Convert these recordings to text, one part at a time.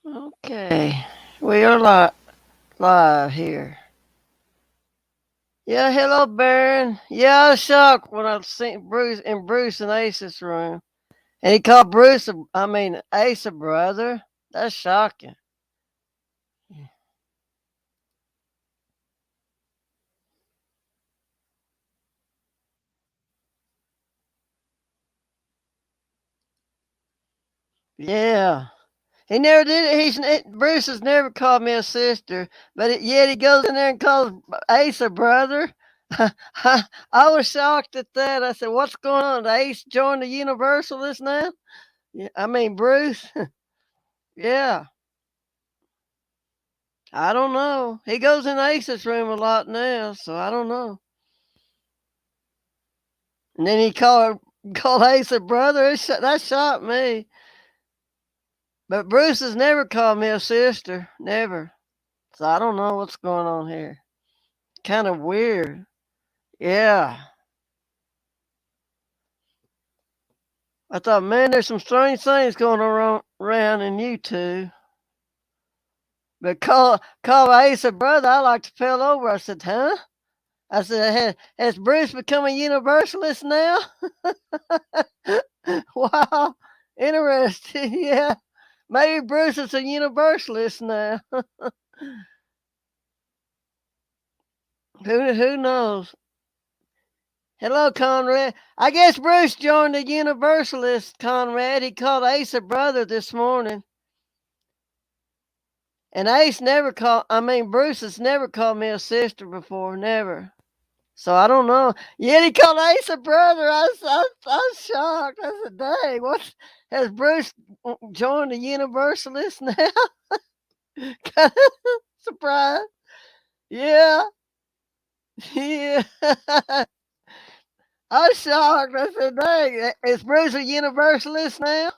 Okay, we are live here. Yeah, hello, Baron. Yeah, I was shocked when I seen Bruce in Ace's room, and he called Ace a brother. That's shocking. Yeah, he never did it. Bruce has never called me a sister, but yet he goes in there and calls Ace a brother. I was shocked at that. I said, "What's going on? Did Ace join the Universalist now?" Yeah, Bruce. Yeah. I don't know. He goes in Ace's room a lot now, so I don't know. And then he called Ace a brother. That shocked me. But Bruce has never called me a sister, never. So I don't know what's going on here. Kind of weird. Yeah. I thought, man, there's some strange things going on around in you two. But call Ace a brother, I like to fell over. I said, huh? I said, has Bruce become a universalist now? Wow, interesting. Yeah, maybe Bruce is a universalist now. Who knows? Hello, Conrad. I guess Bruce joined the universalist. Conrad. He called Ace a brother this morning, and Ace never called. Bruce has never called me a sister before. Never. So I don't know. Yet he called Ace a brother. I was shocked. I said, "Dang, what has Bruce joined the Universalist now?" Kind of surprised. Yeah, yeah. I was shocked. I said, "Dang, is Bruce a Universalist now?"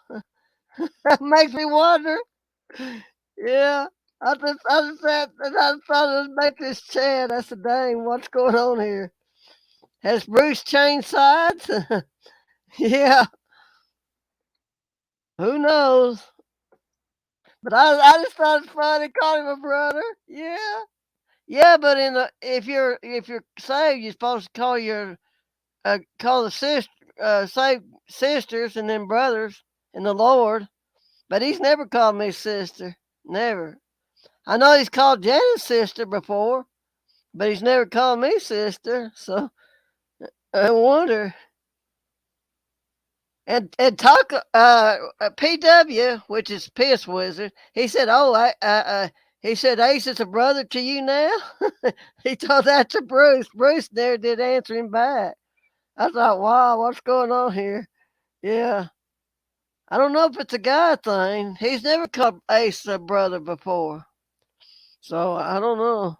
That makes me wonder. Yeah. I thought I'd make this chat. I said, "Dang, what's going on here? Has Bruce changed sides?" Yeah. Who knows? But I just thought it's funny calling him a brother. Yeah. Yeah, but if you're saved, you're supposed to call the saved sisters and then brothers in the Lord. But he's never called me sister. Never. I know he's called Janet's sister before, but he's never called me sister. So I wonder. And talk PW, which is Piss Wizard. He said, "Oh, he said Ace is a brother to you now." He told that to Bruce. Bruce never did answer him back. I thought, wow, what's going on here? Yeah, I don't know if it's a guy thing. He's never called Ace a brother before, so I don't know.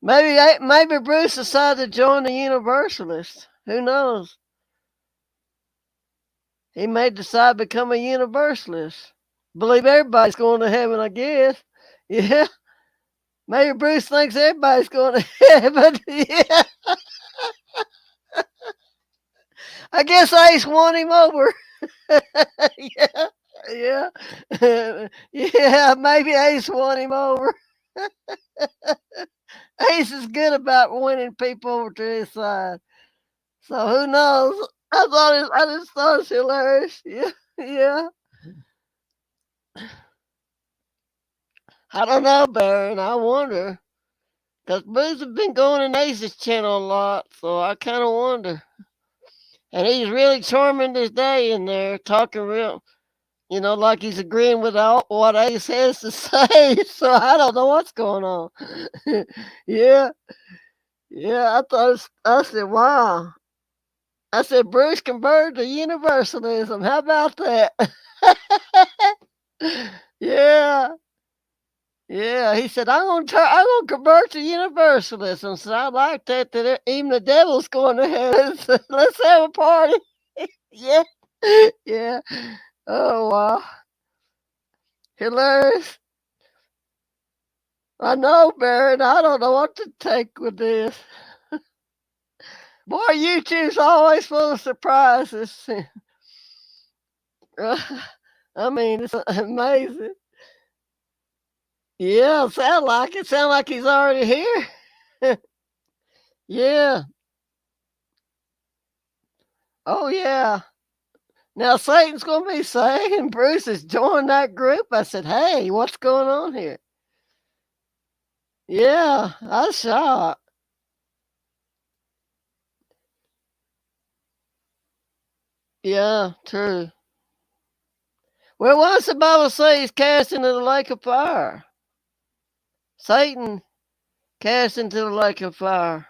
Maybe Bruce decided to join the Universalist. Who knows? He may decide to become a Universalist. Believe everybody's going to heaven, I guess. Yeah. Maybe Bruce thinks everybody's going to heaven. Yeah. I guess Ace won him over. Yeah. Yeah. Yeah. Maybe Ace won him over. Ace is good about winning people over to his side. So who knows? I just thought it was hilarious. Yeah. Yeah. I don't know, Baron. I wonder. Because Bruce has been going in Ace's channel a lot, so I kind of wonder. And he's really charming this day in there, talking real, like he's agreeing with what Ace has to say. So I don't know what's going on. Yeah, yeah. I said, wow. I said, Bruce converted to universalism. How about that? Yeah. Yeah, he said, I'm gonna convert to universalism." So I like that even the devil's going to heaven. So let's have a party. Yeah, yeah. Oh wow, hilarious. I know, Baron. I don't know what to take with this. Boy, YouTube's always full of surprises. I mean, it's amazing. Yeah, sound like it. Sound like he's already here. Yeah. Oh, yeah. Now Satan's gonna be saying Bruce has joined that group. I said, "Hey, what's going on here?" Yeah, I was shocked. Yeah, true. Well, what's the Bible say he's cast into the lake of fire? Satan cast into the lake of fire.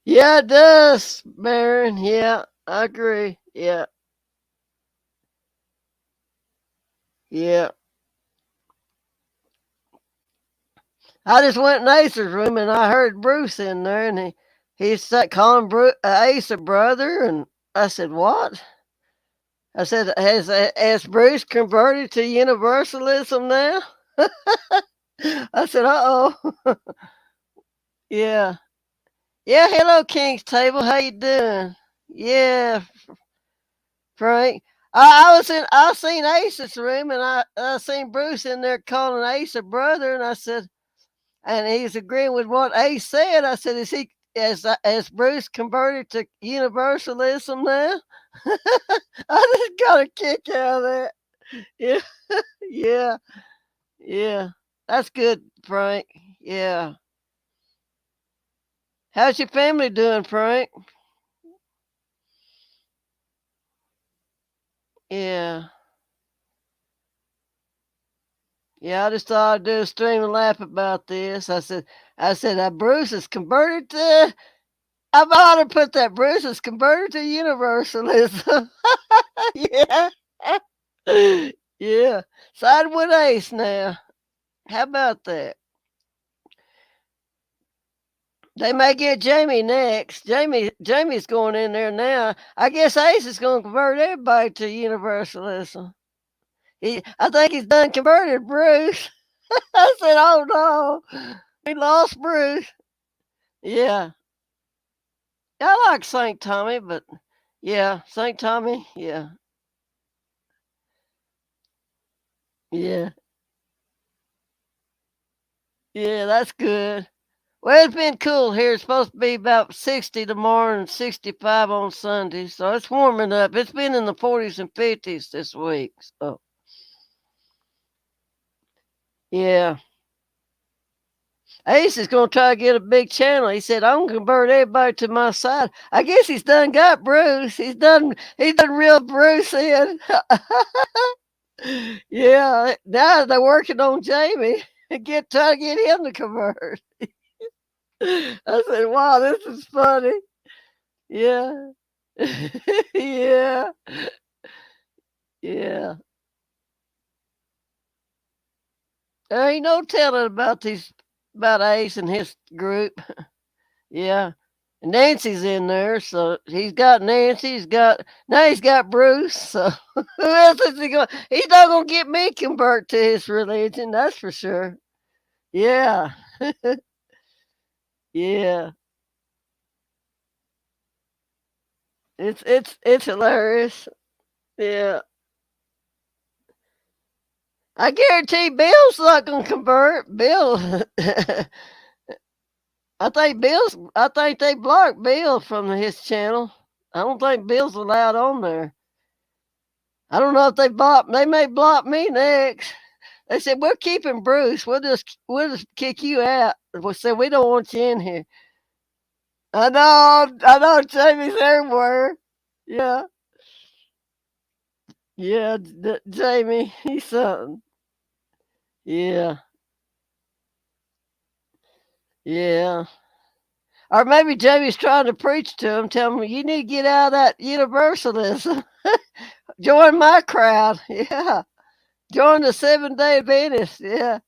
Yeah, it does, Baron. Yeah, I agree. Yeah, yeah. I just went in Ace's room and I heard Bruce in there, and he started calling Ace a brother, and I said, "What?" I said, "Has Bruce converted to universalism now?" I said, "Uh oh." Yeah, yeah. Hello, King's Table. How you doing? Yeah, Frank. I seen Ace's room, and I seen Bruce in there calling Ace a brother, and I said, and he's agreeing with what Ace said. I said, has Bruce converted to universalism now? I just got a kick out of that. Yeah, yeah, yeah. That's good, Frank. Yeah. How's your family doing, Frank? Yeah. Yeah, I just thought I'd do a stream and laugh about this. I said, Bruce is converted to. I ought to put that Bruce is converted to universalism. Yeah. Yeah. Side with Ace now. How about that? They may get Jamie next. Jamie's going in there now. I guess Ace is going to convert everybody to universalism. I think he's done converted Bruce. I said, "Oh no, we lost Bruce." Yeah, I like Saint Tommy, but yeah, Saint Tommy. Yeah, yeah, yeah. That's good. Well, it's been cool here. It's supposed to be about 60 tomorrow and 65 on Sunday, so it's warming up. It's been in the 40s and 50s this week. So yeah. Ace is gonna try to get a big channel. He said, "I'm gonna convert everybody to my side." I guess he's done got Bruce. He's done real Bruce in. Yeah. Now they're working on Jamie. Try to get him to convert. I said, "Wow, this is funny." Yeah. Yeah. Yeah. There ain't no telling about Ace and his group. Yeah. Nancy's in there, so he's got Nancy. He's got Bruce. So who else is he going? He's not gonna get me convert to his religion. That's for sure. Yeah, yeah. It's hilarious. Yeah, I guarantee Bill's not gonna convert. Bill, I think they blocked Bill from his channel. I don't think Bill's allowed on there. I don't know if they may block me next. They said, "We're keeping Bruce. We'll just kick you out." We said, "We don't want you in here." I know Jamie's everywhere. Yeah. Yeah, Jamie, he's something. Yeah. Yeah. Or maybe Jamie's trying to preach to him, tell him, "You need to get out of that universalism. Join my crowd." Yeah. Join the Seventh-day Adventists. Yeah.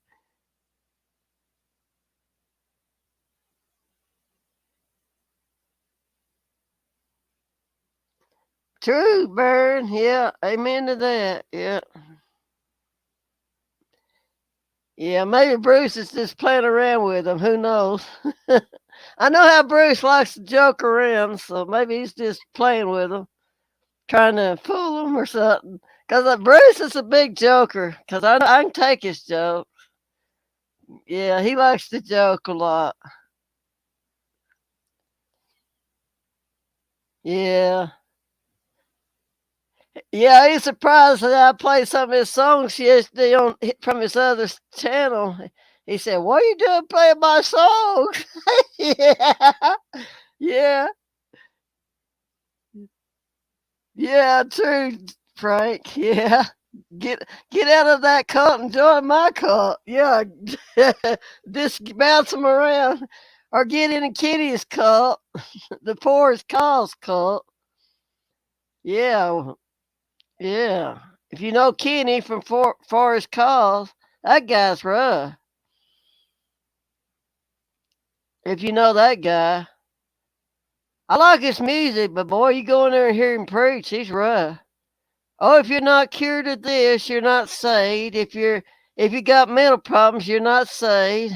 True, Baron. Yeah. Amen to that. Yeah. Yeah, maybe Bruce is just playing around with him. Who knows? I know how Bruce likes to joke around, so maybe he's just playing with him, trying to fool fool him or something. Because Bruce is a big joker. Because I can take his joke. Yeah, he likes to joke a lot. Yeah. Yeah, he's surprised that I played some of his songs yesterday from his other channel. He said, "What are you doing playing my songs?" Yeah, yeah, yeah, true, Frank. Yeah, get out of that cult and join my cult. Yeah, just bounce them around, or get in Kitty's cult, the Forest Calls cult. Yeah, yeah. If you know Kenny from Forest Calls, that guy's rough. If you know that guy, I like his music, but boy, you go in there and hear him preach, he's rough. Oh, if you're not cured of this, you're not saved. If you got mental problems, you're not saved.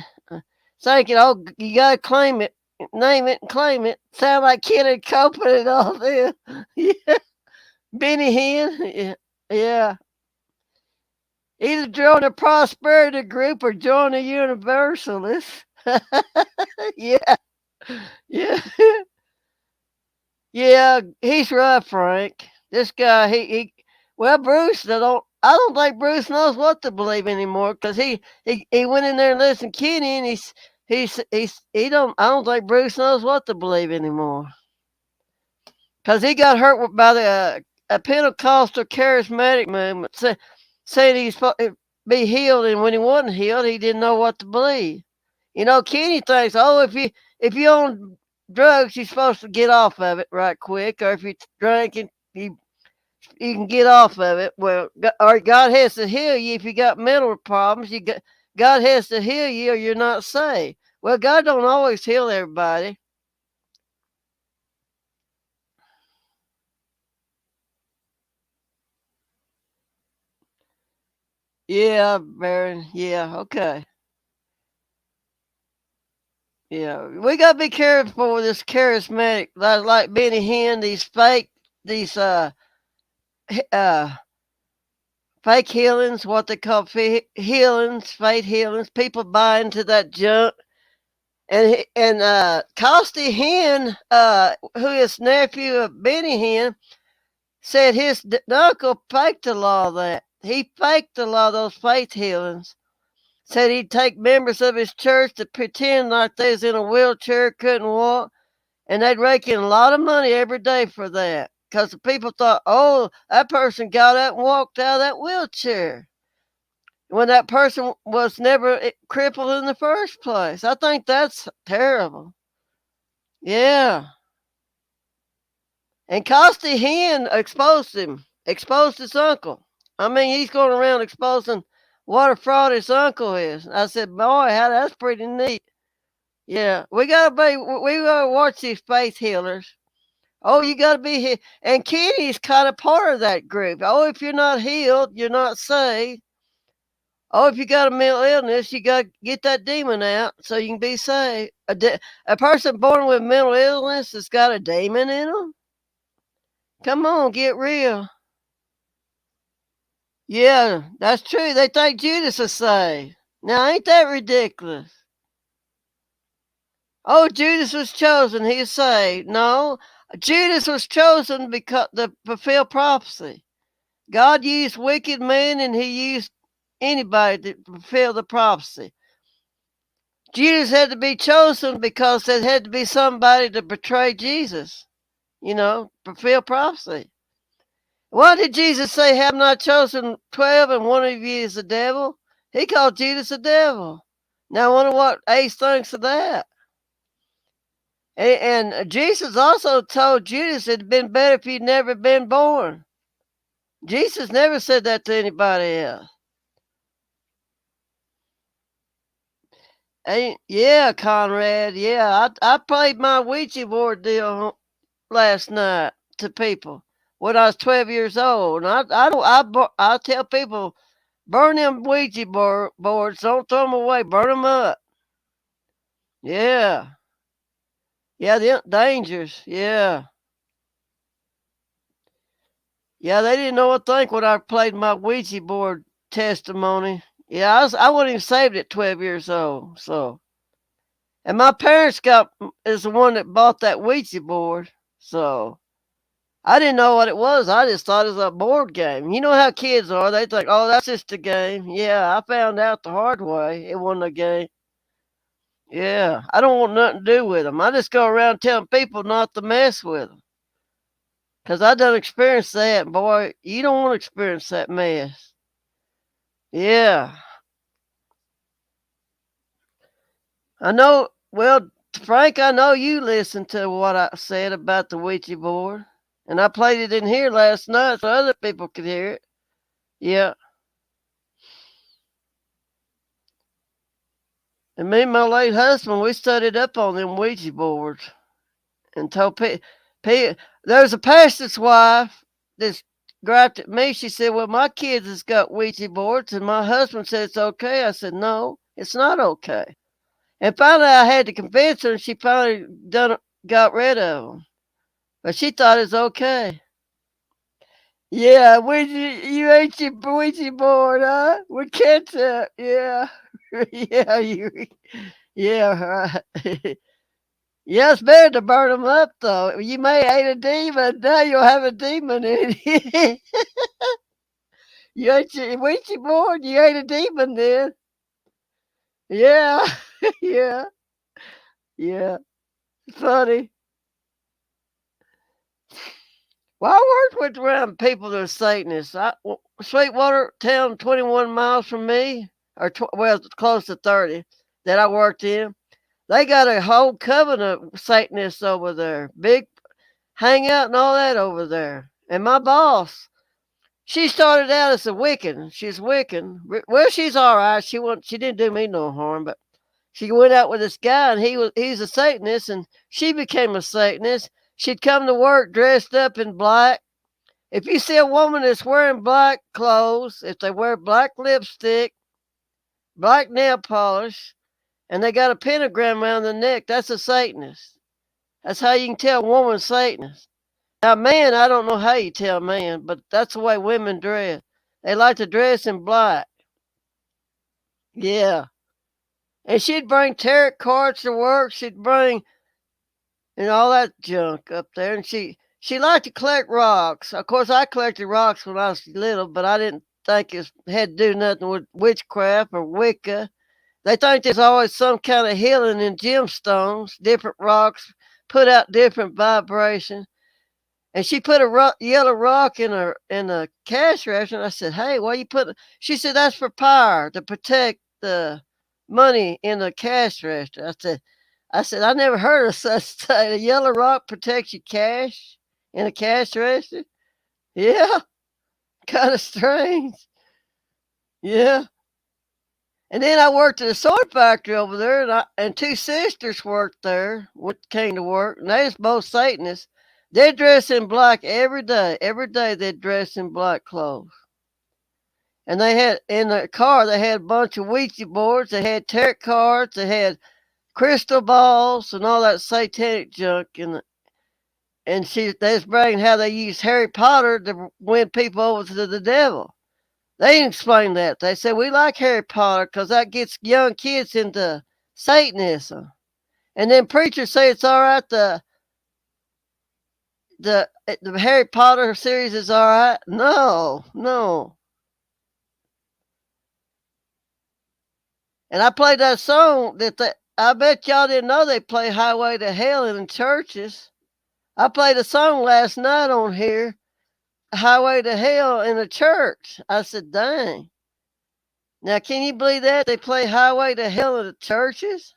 Thinking, oh, you gotta claim it, name it, and claim it. Sound like Kenny Copeland and all this. Yeah, Benny Hinn. Yeah, yeah. Either join a prosperity group or join a universalist. Yeah, yeah. Yeah, he's rough, Frank. This guy, well, I don't think Bruce knows what to believe anymore because he went in there and listened to Kenny and I don't think Bruce knows what to believe anymore because he got hurt by the a Pentecostal charismatic movement saying he's supposed to be healed, and when he wasn't healed, he didn't know what to believe. You know, Kenny thinks, oh, if you own drugs, you're supposed to get off of it right quick, or if you're drinking, you can get off of it. Well, or God has to heal you if you got mental problems. God has to heal you, or you're not saved. Well, God don't always heal everybody. Yeah, Baron. Yeah, okay. Yeah, we gotta be careful with this charismatic, like Benny Hinn, these uh fake healings, what they call healings, fake healings. People buy into that junk. And Costi Hinn, who is nephew of Benny Hinn, said his uncle faked a lot of that. He faked a lot of those faith healings. Said he'd take members of his church to pretend like they was in a wheelchair, couldn't walk, and they'd rake in a lot of money every day for that. Because the people thought, oh, that person got up and walked out of that wheelchair when that person was never crippled in the first place. I think that's terrible. Yeah. And Costi Hinn exposed his uncle. I mean, he's going around exposing what a fraud his uncle is. I said, boy, that's pretty neat. Yeah, we gotta watch these faith healers. Oh, you gotta be here. And Kenny's kind of part of that group. Oh, if you're not healed, you're not saved. Oh, if you got a mental illness, you got to get that demon out so you can be saved. A person born with mental illness has got a demon in them. Come on, get real. Yeah, that's true. They think Judas is saved. Now, ain't that ridiculous? Oh, Judas was chosen. He's saved. No, Judas was chosen because to fulfill prophecy. God used wicked men and he used anybody to fulfill the prophecy. Judas had to be chosen because there had to be somebody to betray Jesus, fulfill prophecy. Why did Jesus say, have not chosen 12 and one of you is the devil? He called Judas a devil. Now, I wonder what Ace thinks of that. And Jesus also told Judas it'd been better if he'd never been born. Jesus never said that to anybody else. Yeah, Conrad. Yeah, I played my Ouija board deal last night to people when I was 12 years old. And I tell people, burn them Ouija boards. Don't throw them away. Burn them up. Yeah. Yeah, the dangers. Yeah. Yeah, they didn't know what to think when I played my Ouija board testimony. Yeah, I wasn't even saved at 12 years old. So, and my parents is the one that bought that Ouija board. So I didn't know what it was. I just thought it was a board game. You know how kids are. They think, oh, that's just a game. Yeah, I found out the hard way. It wasn't a game. Yeah, I don't want nothing to do with them. I just go around telling people not to mess with them. Because I done experienced that. Boy, you don't want to experience that mess. Yeah. I know. Well, Frank, I know you listened to what I said about the Ouija board. And I played it in here last night so other people could hear it. Yeah. And me and my late husband, we studied up on them Ouija boards and told there's a pastor's wife that's griped at me. She said, well, my kids has got Ouija boards. And my husband said it's okay. I said, no, it's not okay. And finally, I had to convince her, and she finally got rid of them. But she thought it was okay. Yeah, you ate your Ouija board, huh? With ketchup, yeah. Yeah, yeah, right. Yeah, it's better to burn them up, though. You may ate a demon. Now you'll have a demon in it. You ate your Ouija board, you ate a demon then. Yeah, yeah, yeah. Funny. Well, I worked with around people that are Satanists. Sweetwater town, 21 miles from me, well, close to 30, that I worked in. They got a whole covenant of Satanists over there. Big hangout and all that over there. And my boss, she started out as a Wiccan. She's Wiccan. Well, she's all right. She didn't do me no harm, but she went out with this guy, and he's a Satanist, and she became a Satanist. She'd come to work dressed up in black. If you see a woman that's wearing black clothes, if they wear black lipstick, black nail polish, and they got a pentagram around the neck, that's a Satanist. That's how you can tell a woman's Satanist. Now, man, I don't know how you tell man, but that's the way women dress. They like to dress in black. Yeah. And she'd bring tarot cards to work. She'd bring and all that junk up there. And she liked to collect rocks. Of course, I collected rocks when I was little, but I didn't think it had to do nothing with witchcraft or Wicca. They think there's always some kind of healing in gemstones. Different rocks put out different vibration. And she put a yellow rock in a cash register. And I said, "Hey, why you put?" She said, "That's for power to protect the money in the cash register." I said, "I never heard of such thing. A yellow rock protects your cash in a cash register." Yeah, kind of strange. Yeah. And then I worked at a soda factory over there, and two sisters worked there. What came to work, and they was both Satanists. They dress in black every day. Every day they dress in black clothes. And they had in the car they had a bunch of Ouija boards. They had tarot cards. They had crystal balls and all that satanic junk. And they was bragging how they used Harry Potter to win people over to the devil. They didn't explain that. They said, we like Harry Potter because that gets young kids into Satanism. And then preachers say it's all right. The Harry Potter series is all right. No, no. And I played that song I bet y'all didn't know they play Highway to Hell in churches. I played a song last night on here, Highway to Hell in a church. I said, dang. Now, can you believe that? They play Highway to Hell in the churches?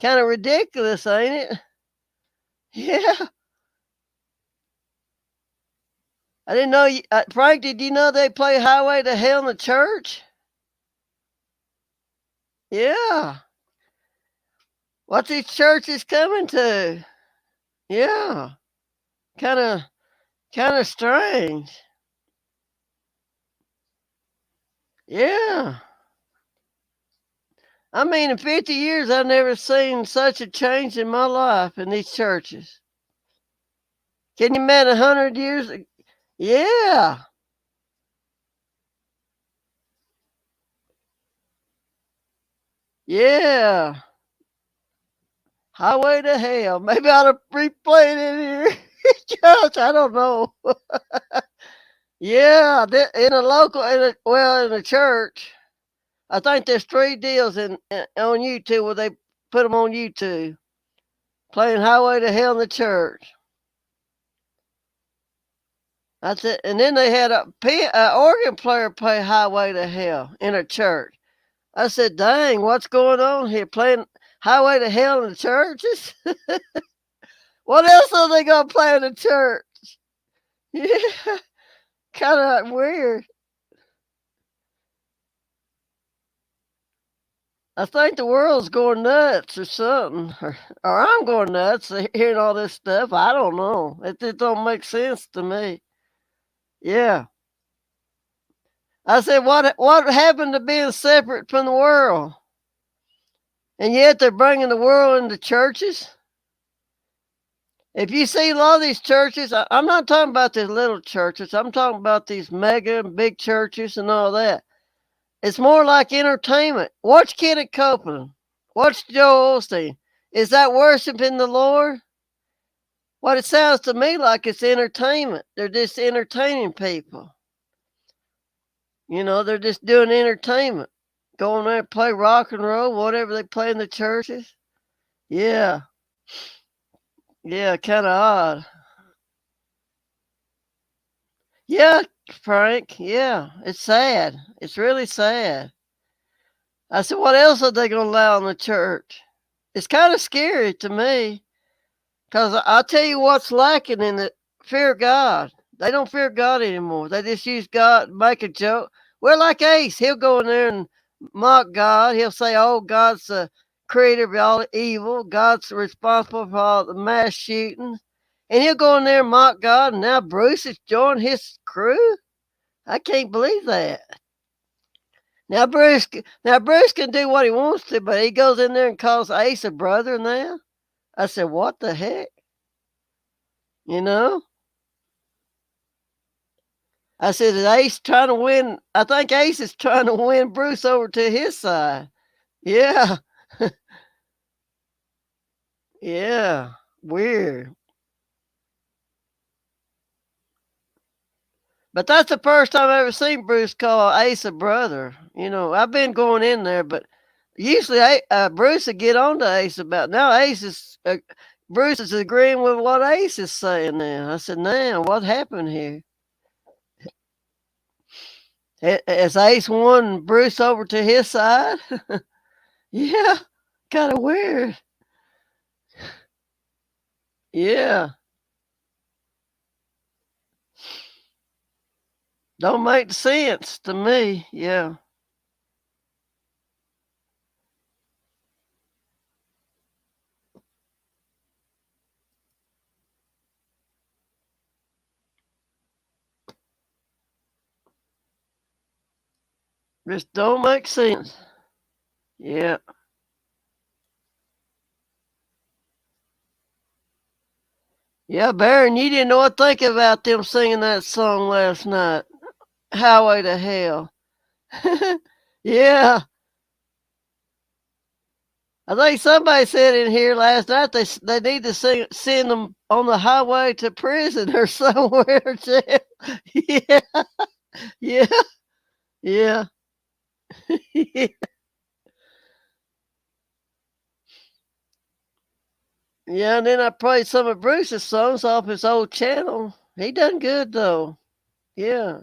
Kind of ridiculous, ain't it? Yeah. I didn't know Frank, did you know they play Highway to Hell in the church? Yeah. What's these churches coming to? Yeah. Kind of strange. Yeah. I mean, in 50 years, I've never seen such a change in my life in these churches. Can you imagine 100 years? Yeah. Yeah. Highway to Hell. Maybe I ought to replay it in here. Gosh, I don't know. Yeah, in a local, in a church. I think there's 3 deals on YouTube where they put them on YouTube playing Highway to Hell in the church. That's it. And then they had a organ player play Highway to Hell in a church. I said, "Dang, what's going on here? Playing Highway to Hell in the churches? What else are they gonna play in the church?" Yeah, kind of weird. I think the world's going nuts or something, or I'm going nuts hearing all this stuff. I don't know. It just don't make sense to me. Yeah. I said, what happened to being separate from the world? And yet they're bringing the world into churches. If you see a lot of these churches, I'm not talking about these little churches. I'm talking about these mega and big churches and all that. It's more like entertainment. Watch Kenneth Copeland. Watch Joel Osteen. Is that worshiping the Lord? What it sounds to me like it's entertainment. They're just entertaining people. You know, they're just doing entertainment. Go in there and play rock and roll, whatever they play in the churches. Yeah. Yeah, kind of odd. Yeah, Frank. Yeah, it's sad. It's really sad. I said, what else are they going to allow in the church? It's kind of scary to me because I'll tell you what's lacking in the fear of God. They don't fear God anymore. They just use God, make a joke. We're like Ace. He'll go in there and mock God. He'll say, oh, God's the creator of all evil. God's responsible for all the mass shootings. And he'll go in there and mock God. And now Bruce has joined his crew. I can't believe that. Now Bruce can do what he wants to, but he goes in there and calls Ace a brother now. I said, what the heck? You know? I said, is Ace trying to win? I think Ace is trying to win Bruce over to his side. Yeah. Yeah. Weird. But that's the first time I've ever seen Bruce call Ace a brother. You know, I've been going in there, but usually Bruce would get on to Ace about now. Bruce is agreeing with what Ace is saying now. I said, now what happened here? Has Ace won Bruce over to his side? Yeah, kind of weird. Yeah, don't make sense to me. Yeah, just don't make sense. Yeah, yeah, Baron, you didn't know what to think about them singing that song last night, "Highway to Hell." Yeah, I think somebody said in here last night they need to send them on the highway to prison or somewhere. Yeah, yeah, yeah, yeah. Yeah, and then I played some of Bruce's songs off his old channel. He done good though. Yeah,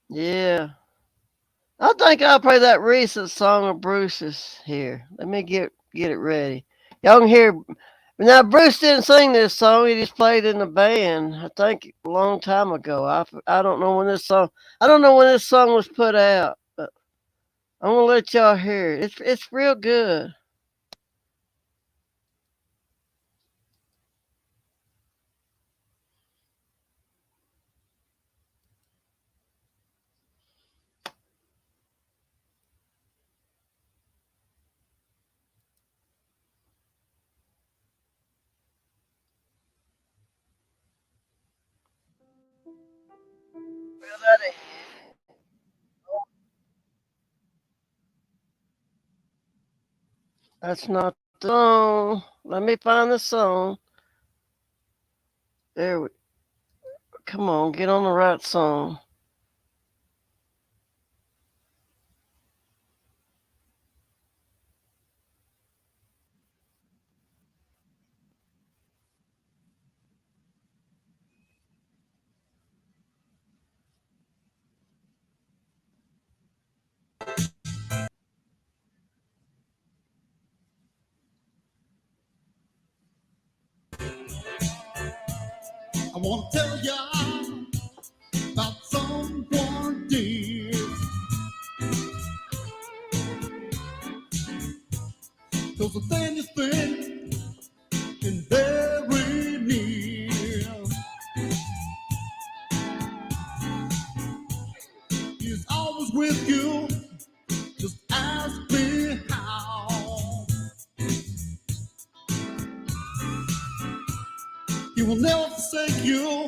yeah. I think I'll play that recent song of Bruce's here. Let me get it ready. Y'all can hear. Now Bruce didn't sing this song. He just played in the band. I think a long time ago. I don't know when this song. I don't know when this song was put out, but I'm gonna let y'all hear it. It's real good. Well, that ain't- That's not the song. Let me find the song. There we come on, get on the right song. I want to tell you about someone dear. Cause the thing you think and very near. He's always with you. Just ask me how. He will never forsake you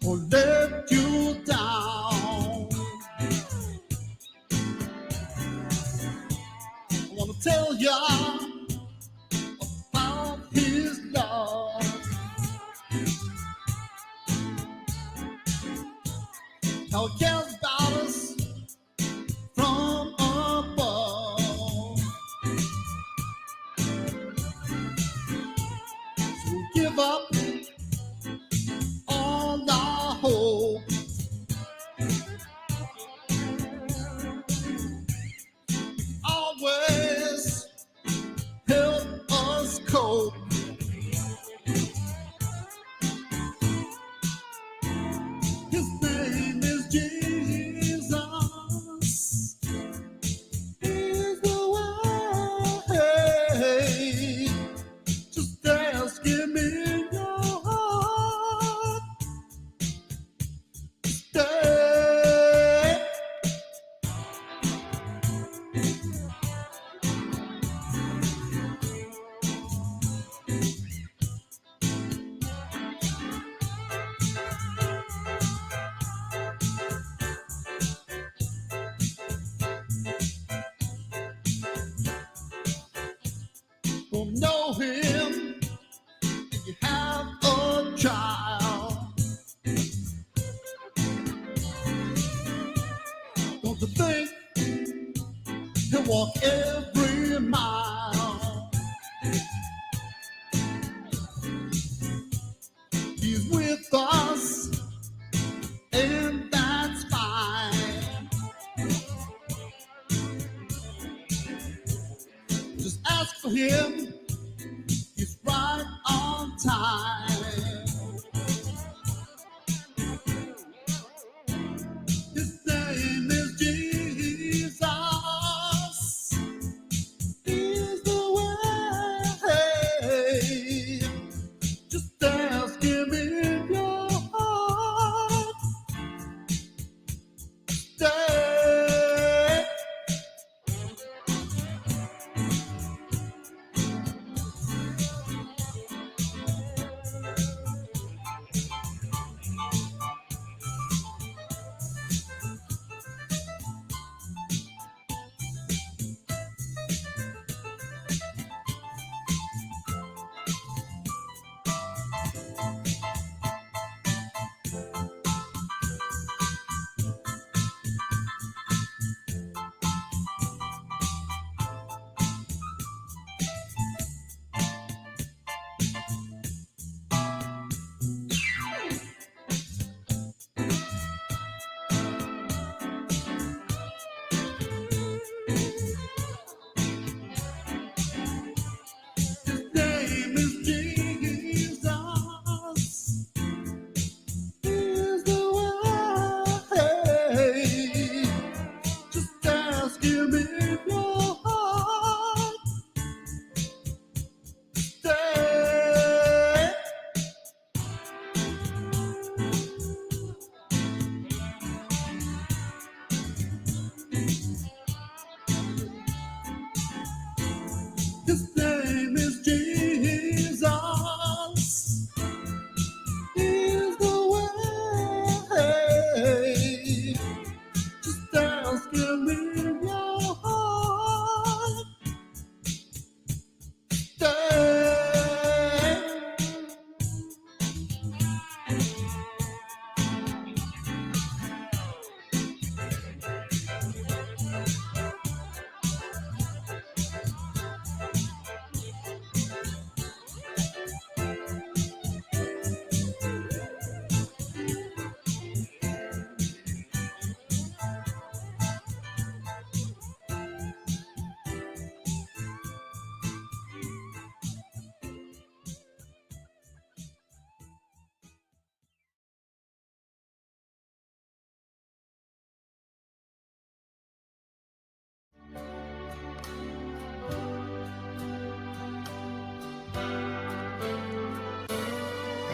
or let you down. I want to tell you about his love. How he cares about us from above. So give up all our hope. Always help us cope. His name is Jesus. He's the way. Just ask him in your heart. Stay. Don't know him if you have a child. Don't you think he'll walk every mile? He's with us, and that's fine. Just ask for him, he's right on time. His name is Jesus. He's the way. Just ask him in your heart. Stay.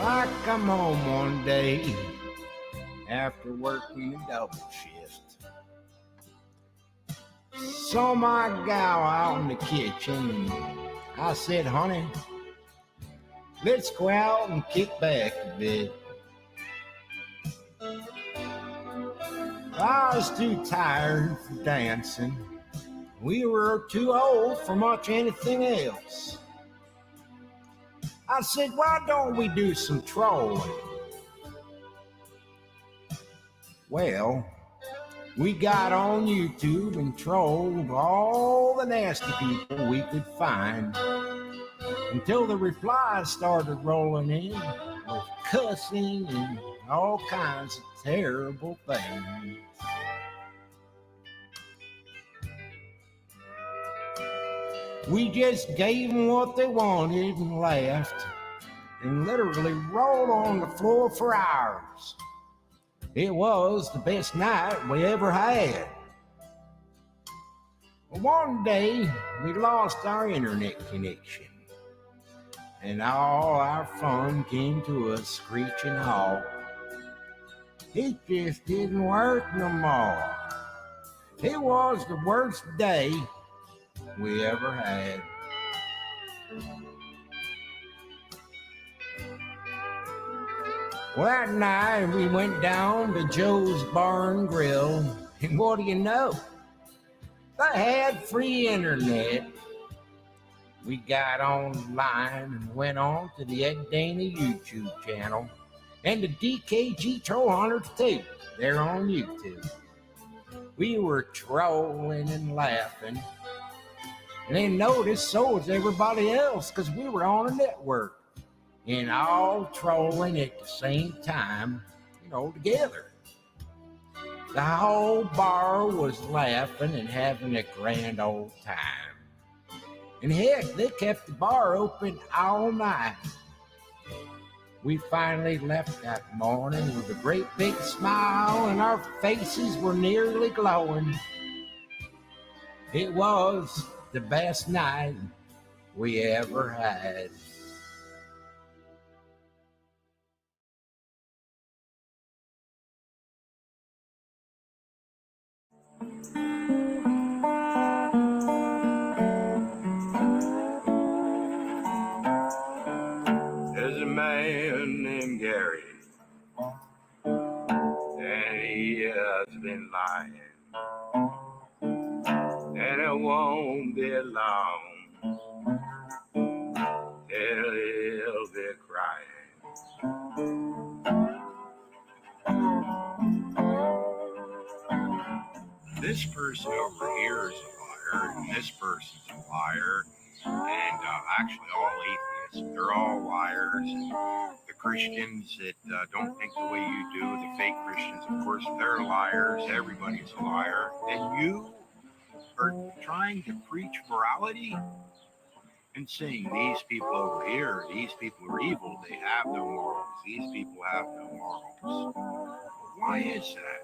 I come home one day after working a double shift. Saw my gal out in the kitchen and I said, honey, let's go out and kick back a bit. I was too tired for dancing. We were too old for much anything else. I said, why don't we do some trolling? Well, we got on YouTube and trolled all the nasty people we could find until the replies started rolling in with cussing and all kinds of terrible things. We just gave them what they wanted and laughed and literally rolled on the floor for hours. It was the best night we ever had. One day, we lost our internet connection, and all our fun came to a screeching halt. It just didn't work no more. It was the worst day we ever had. Well, that night we went down to Joe's Bar and Grill, and what do you know? They had free internet. We got online and went on to the Ed Dana YouTube channel and the DKG Troll Hunters too. They're on YouTube. We were trolling and laughing, and they noticed so was everybody else because we were on a network and all trolling at the same time, together. The whole bar was laughing and having a grand old time. And heck, they kept the bar open all night. We finally left that morning with a great big smile and our faces were nearly glowing. It was the best night we ever had. There's a man named Gary, and he has been lying, and it won't be long till he'll be crying. This person over here is a liar, and this person's a liar, and actually all atheists, they're all liars. And the Christians that don't think the way you do, the fake Christians, of course, they're liars. Everybody's a liar. And you are trying to preach morality and saying these people over here, these people are evil, they have no morals. These people have no morals. Why is that?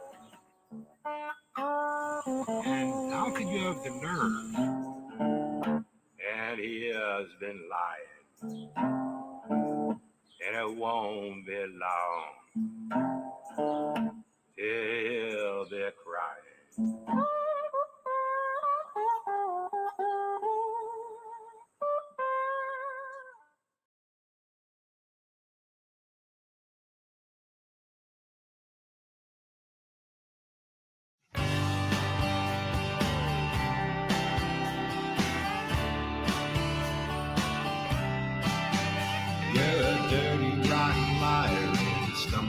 And how could you have the nerve? And he has been lying, and it won't be long till they're crying.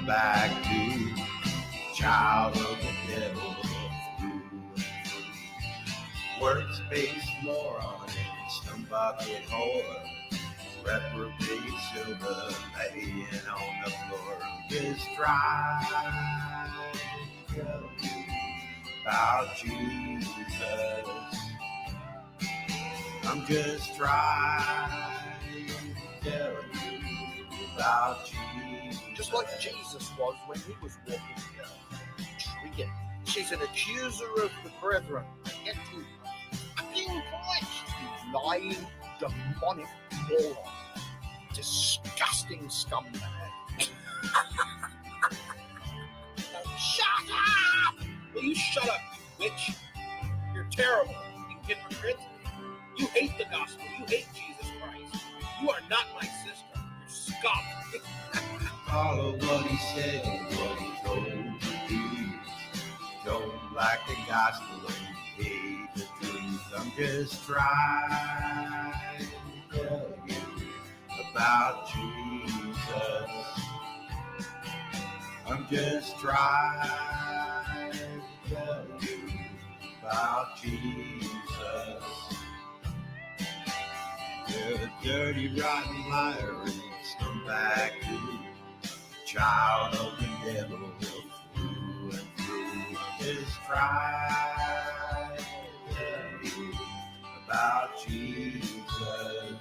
Back to child of the devil, works-based moron and stumbucket whore, reprobate silver laying on the floor. Just try to tell you about Jesus. I'm just trying to tell you about Jesus. Just like Jesus was when he was walking the earth. Intriguing. She's an accuser of the brethren. Yet you fucking Christ, you lying, demonic moron. disgusting scumbag. Shut up! Will you shut up, you witch? You're terrible, you hypocrite. You hate the gospel. You hate Jesus Christ. You are not my sister. You're scum. Follow what he said and what he told you to do. Don't like the gospel and you hate the truth. I'm just trying to tell you about Jesus. I'm just trying to tell you about Jesus. You're a dirty, rotten liar and a scumbag too. Child of the devil through and through. Just try to tell you about Jesus.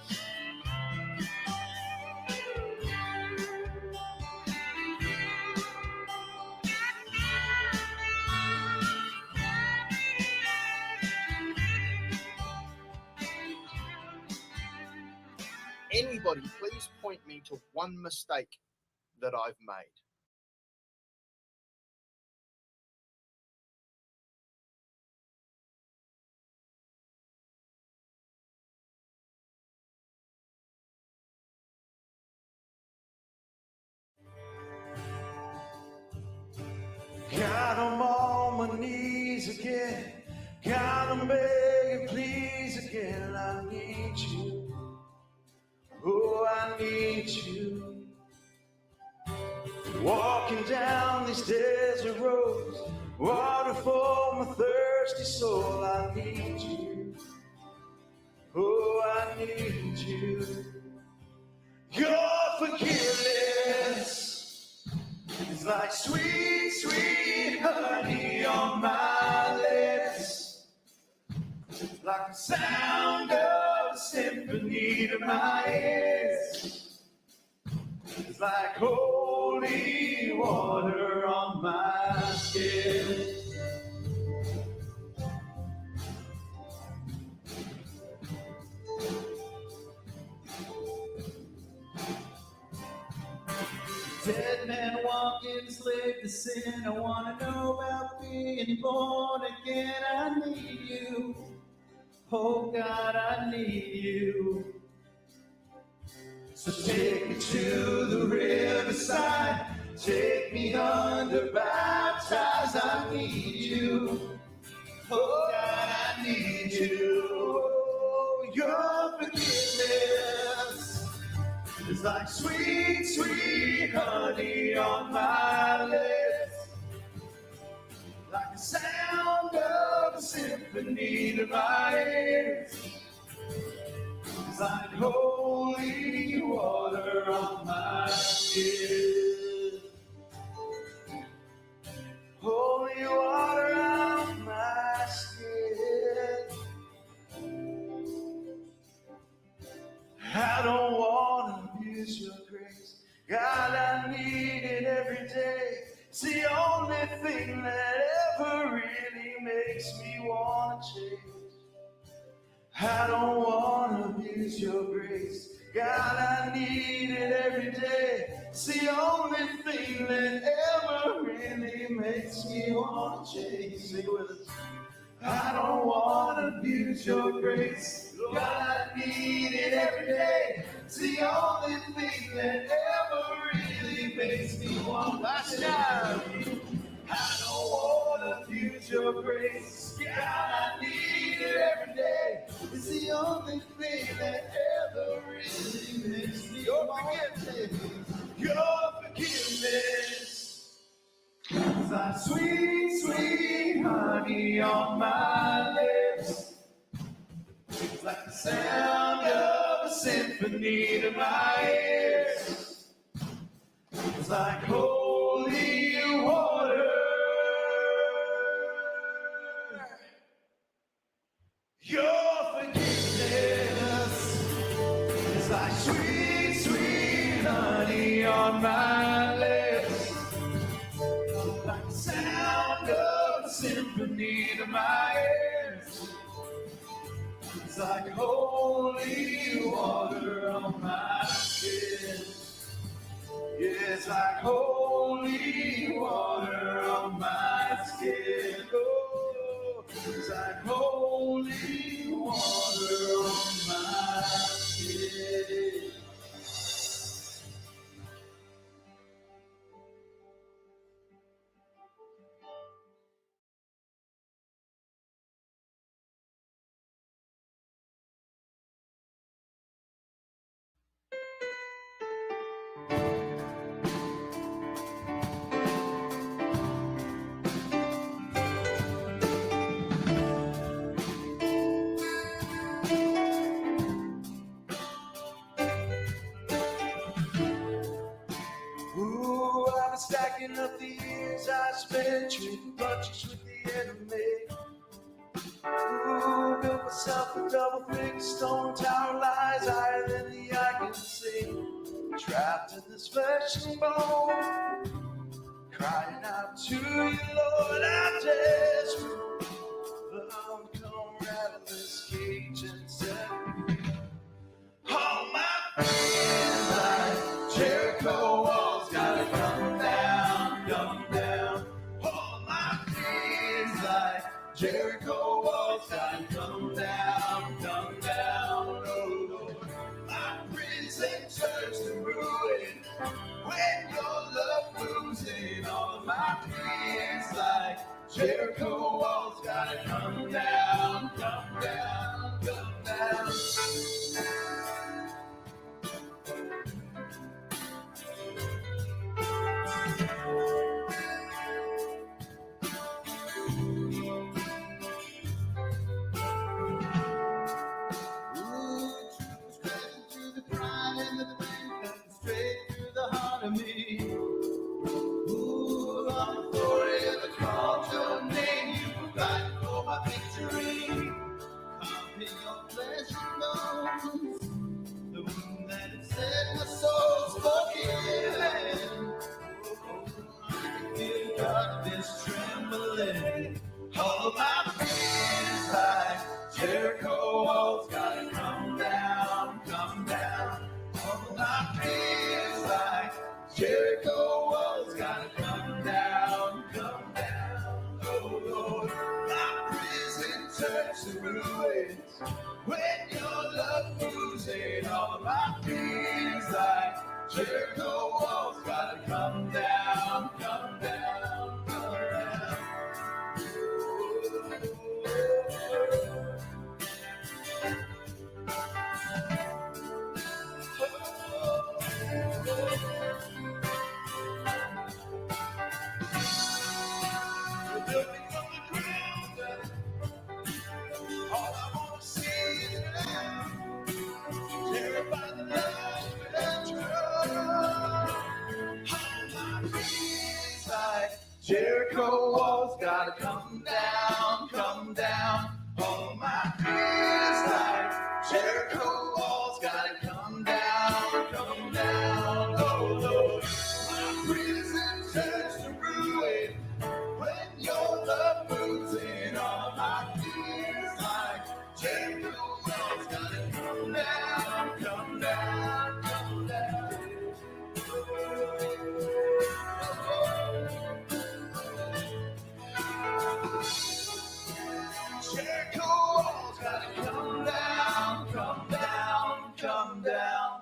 Anybody, please point me to one mistake that I've made. God, I'm on my knees again. God, I'm begging, please again. I need you. Oh, I need you. Walking down these desert roads, water for my thirsty soul. I need you. Oh, I need you. Your forgiveness is like sweet, sweet honey on my lips. It's like the sound of a symphony to my ears. It's like holy water on my skin. Dead man walking, slave to sin. I want to know about being born again. I need you. Oh God, I need you. So take me to the riverside. Take me under, baptize. I need you. Oh God, I need you. Oh, your forgiveness is like sweet, sweet honey on my lips. Like the sound of a symphony to my ears. It's like holy water on my skin. Holy water on my skin. I don't want to abuse your grace. God, I need it every day. It's the only thing that ever really makes me want to change. I don't want to abuse your grace. God, I need it every day. It's the only thing that ever really makes me want to change. Sing it with us. I don't want to abuse your grace. God, I need it every day. It's the only thing that ever really makes me want to change. I don't want to abuse your grace. God, I need it every day. It's the only thing that ever really makes me want to change. Your forgiveness. It's like sweet, sweet honey on my lips. It's like the sound of a symphony to my ears. It's like holy water. Your forgiveness is like sweet, sweet honey on my lips. Like the sound of a symphony to my ears. It's It's like holy water on my skin. It's like holy water on my skin. Oh, it's like holy water on my skin. Ooh, I've been stacking up the years I spent trading punches with the enemy. Ooh, built myself a double-thick stone tower, lies higher than the eye can see. Trapped in this flesh and bone, crying out to you, Lord, I'm desperate. Lord, come rattle this cage and set me free. All my friends like Jericho walls gotta come down, come down. All my friends like Jericho walls gotta come down, come down. Oh Lord, my prison turns to ruin when your love moves in. All of my friends like Jericho walls gotta come down, come down, come down. All of my fears like Jericho walls gotta come down, come down. All of my fears like Jericho walls gotta come down, come down. Oh Lord, my prison turns to ruins when your love moves in. All of my fears like Jericho walls gotta come down, come down, come down. Jericho walls gotta come down, come down. All my fears like Jericho walls gotta come down, come down. Oh Lord, my prison turns to ruin when your love moves in. All my fears like Jericho walls gotta come down, come down, come down. Jericho walls gotta come down, come down, come down.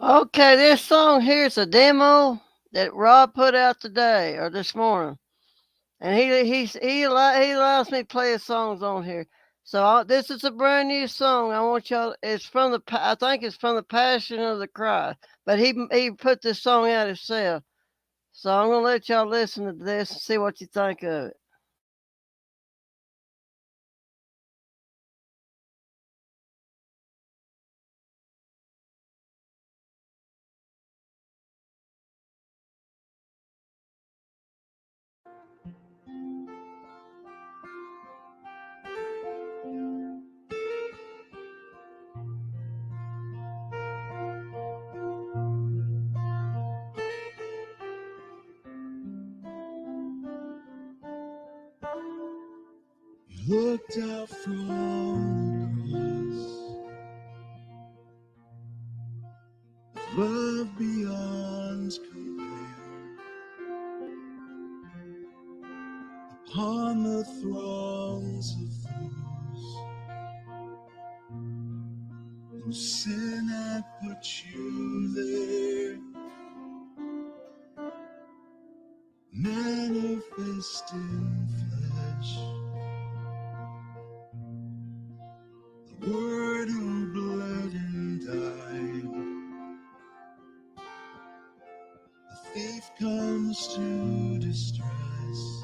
Okay, this song here is a demo that Rob put out today or this morning, and he allows me to play his songs on here. So this is a brand new song. I want y'all. It's from I think it's from the Passion of the Christ, but he put this song out himself. So I'm gonna let y'all listen to this and see what you think of it. looked out from the cross, love beyond compare, upon the throngs of those whose sin had put you there, manifest in flesh, the Word who bled and died. The thief comes to distress,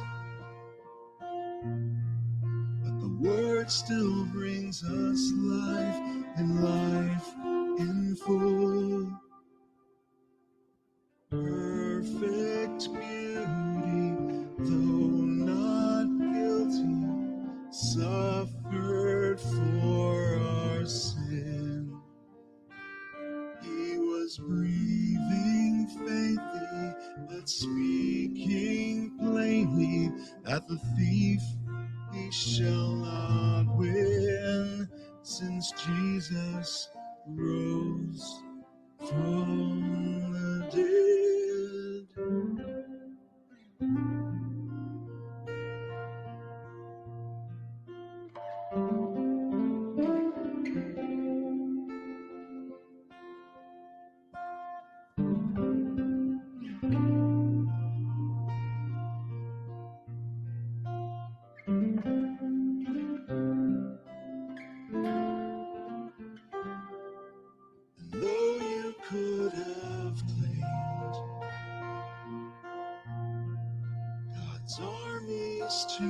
but the Word still brings us life and life in full. Perfect beauty, though not guilty, suffered for our sin. He was breathing faintly, but speaking plainly, that the thief he shall not win, since Jesus rose from the dead. And though you could have claimed God's armies to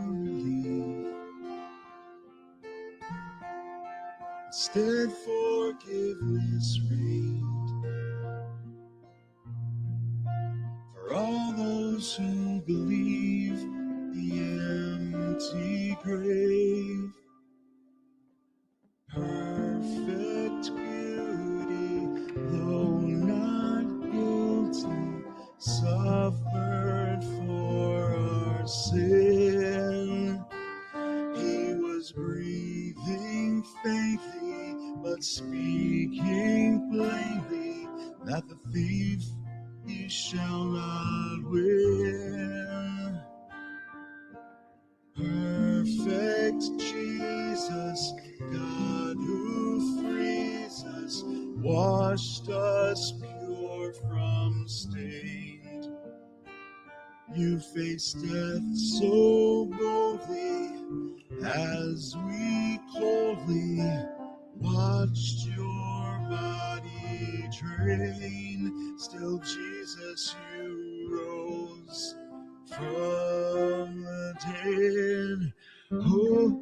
relieve, instead forgiveness reigned for all those who believe. The empty grave, perfect beauty, though not guilty, suffered for our sin. He was breathing faintly, but speaking plainly, that the thief he shall not win. Perfect Jesus, God who frees us, washed us pure from stained. You faced death so boldly, as we coldly watched your body drain. Still, Jesus, you rose from the dead. Oh,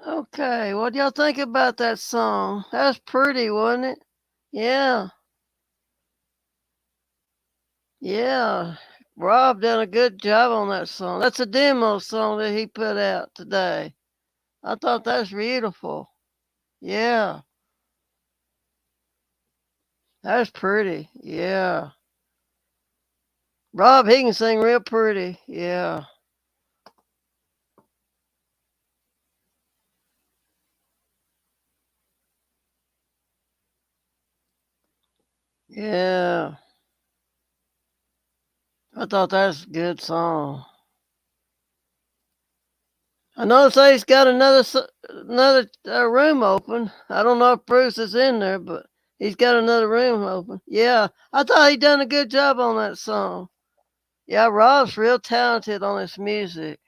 Okay, what do y'all think about that song? That's pretty, wasn't it? Yeah, yeah. Rob done a good job on that song. That's a demo song that he put out today. I thought that's beautiful. Yeah, that's pretty. Yeah. Rob, he can sing real pretty. Yeah. Yeah. I thought that's a good song. I noticed he's got another room open. I don't know if Bruce is in there, but he's got another room open. Yeah, I thought he done a good job on that song. Yeah, Rob's real talented on his music.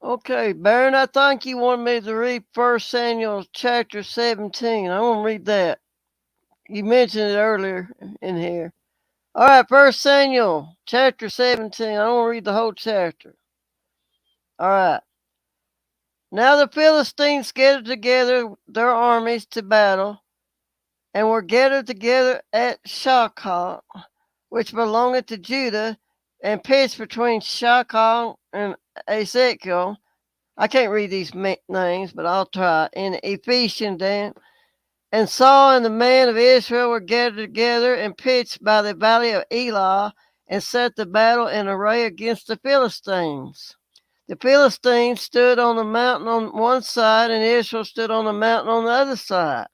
Okay, Baron, I think you wanted me to read 1 Samuel chapter 17. I want to read that. You mentioned it earlier in here. All right, 1 Samuel chapter 17. I want to read the whole chapter. All right. Now the Philistines gathered together their armies to battle, and were gathered together at Shakal, which belongeth to Judah, and pitched between Shakal and Ezekiel. I can't read these names, but I'll try. In Ephesian Dan. And Saul and the men of Israel were gathered together and pitched by the valley of Elah, and set the battle in array against the Philistines. The Philistines stood on the mountain on one side, and Israel stood on the mountain on the other side.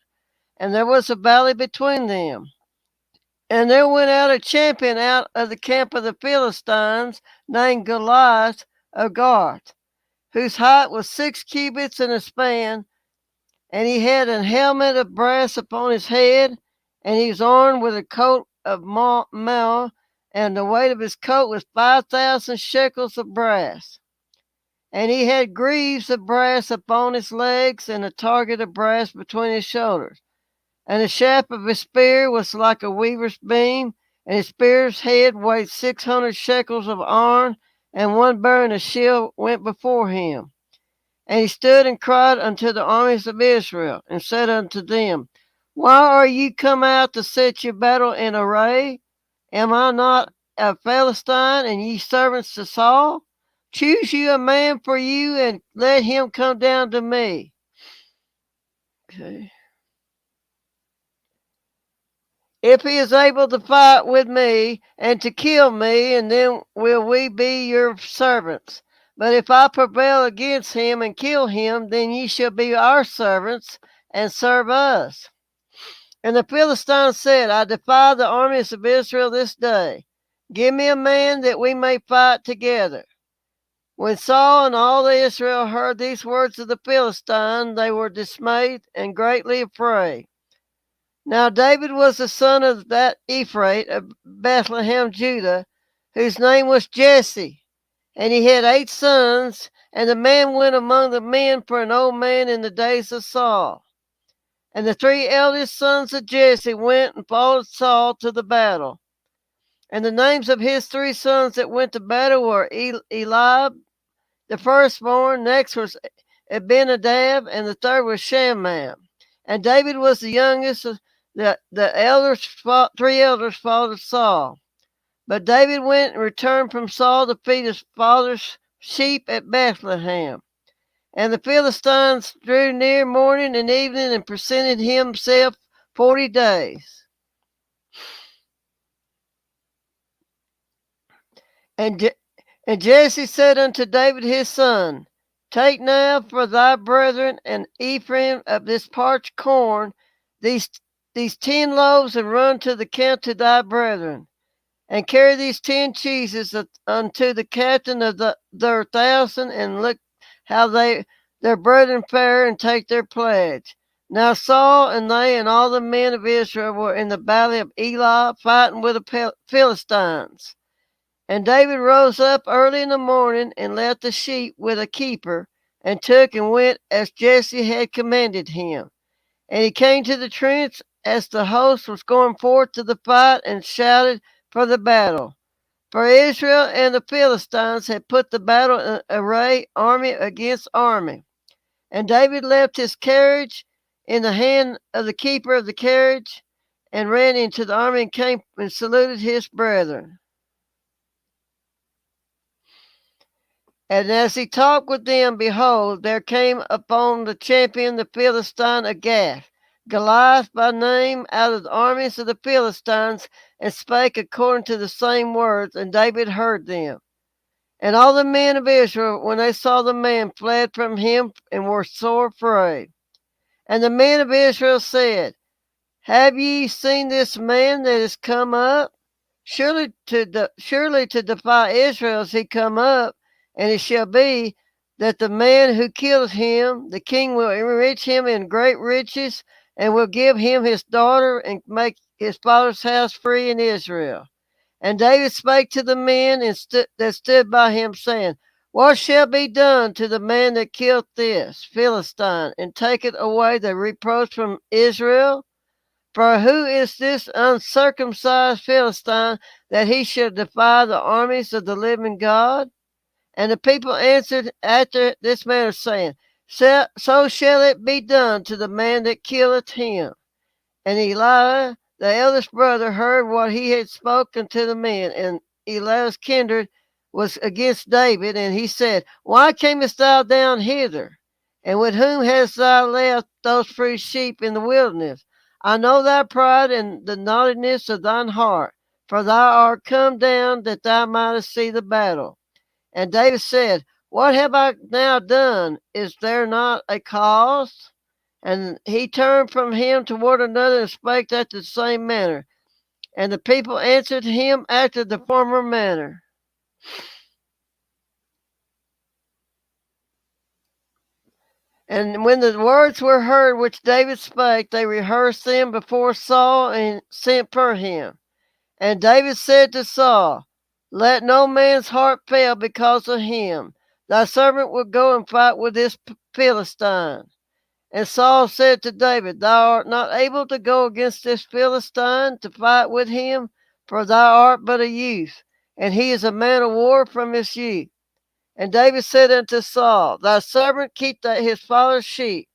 And there was a valley between them. And there went out a champion out of the camp of the Philistines, named Goliath of Gath, whose height was 6 cubits and a span, and he had a helmet of brass upon his head, and he was armed with a coat of mail, and the weight of his coat was 5,000 shekels of brass. And he had greaves of brass upon his legs, and a target of brass between his shoulders. And the shaft of his spear was like a weaver's beam, and his spear's head weighed 600 shekels of iron, and one bearing a shield went before him. And he stood and cried unto the armies of Israel, and said unto them, Why are ye come out to set your battle in array? Am I not a Philistine, and ye servants to Saul? Choose you a man for you, and let him come down to me. Okay. If he is able to fight with me and to kill me, and then will we be your servants. But if I prevail against him and kill him, then ye shall be our servants and serve us. And the Philistines said, I defy the armies of Israel this day. Give me a man that we may fight together. When Saul and all Israel heard these words of the Philistine, they were dismayed and greatly afraid. Now David was the son of that Ephraim of Bethlehem, Judah, whose name was Jesse. And he had 8 sons, and the man went among the men for an old man in the days of Saul. And the 3 eldest sons of Jesse went and followed Saul to the battle. And the names of his 3 sons that went to battle were Eliab, the firstborn, next was Abinadab, and the third was Shammah. And David was the youngest. The 3 elders followed Saul. But David went and returned from Saul to feed his father's sheep at Bethlehem. And the Philistines drew near morning and evening and presented himself 40 days. And Jesse said unto David his son, Take now for thy brethren and Ephraim of this parched corn these 10 loaves, and run to the camp to thy brethren. And carry these 10 cheeses unto the captain of their 1,000, and look how their brethren fare, and take their pledge. Now Saul and they and all the men of Israel were in the valley of Elah, fighting with the Philistines. And David rose up early in the morning, and left the sheep with a keeper, and took and went as Jesse had commanded him. And he came to the trench as the host was going forth to the fight, and shouted for the battle. For Israel and the Philistines had put the battle in array, army against army. And David left his carriage in the hand of the keeper of the carriage, and ran into the army, and came and saluted his brethren. And as he talked with them, behold, there came upon the champion the Philistine of Gath, Goliath by name, out of the armies of the Philistines, and spake according to the same words, and David heard them. And all the men of Israel, when they saw the man, fled from him, and were sore afraid. And the men of Israel said, Have ye seen this man that is come up? Surely to defy Israel is he come up, and it shall be that the man who kills him, the king will enrich him in great riches, and will give him his daughter, and make his father's house free in Israel. And David spake to the men that stood by him, saying, What shall be done to the man that killed this Philistine, and taketh away the reproach from Israel? For who is this uncircumcised Philistine that he should defy the armies of the living God? And the people answered after this manner, saying, So shall it be done to the man that killeth him. And Eliab, the eldest brother, heard what he had spoken to the men, and Eliab's kindred was against David, and he said, Why camest thou down hither? And with whom hast thou left those few sheep in the wilderness? I know thy pride and the naughtiness of thine heart, for thou art come down that thou mightest see the battle. And David said, What have I now done? Is there not a cause? And he turned from him toward another and spake after the same manner. And the people answered him after the former manner. And when the words were heard which David spake, they rehearsed them before Saul and sent for him. And David said to Saul, Let no man's heart fail because of him. Thy servant will go and fight with this Philistine. And Saul said to David, Thou art not able to go against this Philistine to fight with him, for thou art but a youth, and he is a man of war from his youth. And David said unto Saul, Thy servant keep his father's sheep.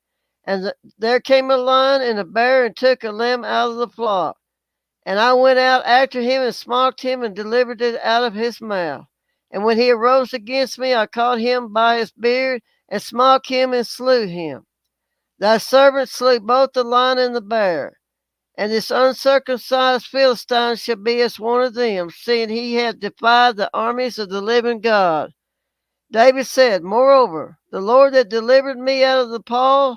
And there came a lion and a bear and took a lamb out of the flock. And I went out after him and smote him and delivered it out of his mouth. And when he arose against me, I caught him by his beard and smote him and slew him. Thy servant slew both the lion and the bear. And this uncircumcised Philistine shall be as one of them, seeing he hath defied the armies of the living God. David said, Moreover, the Lord that delivered me out of the paw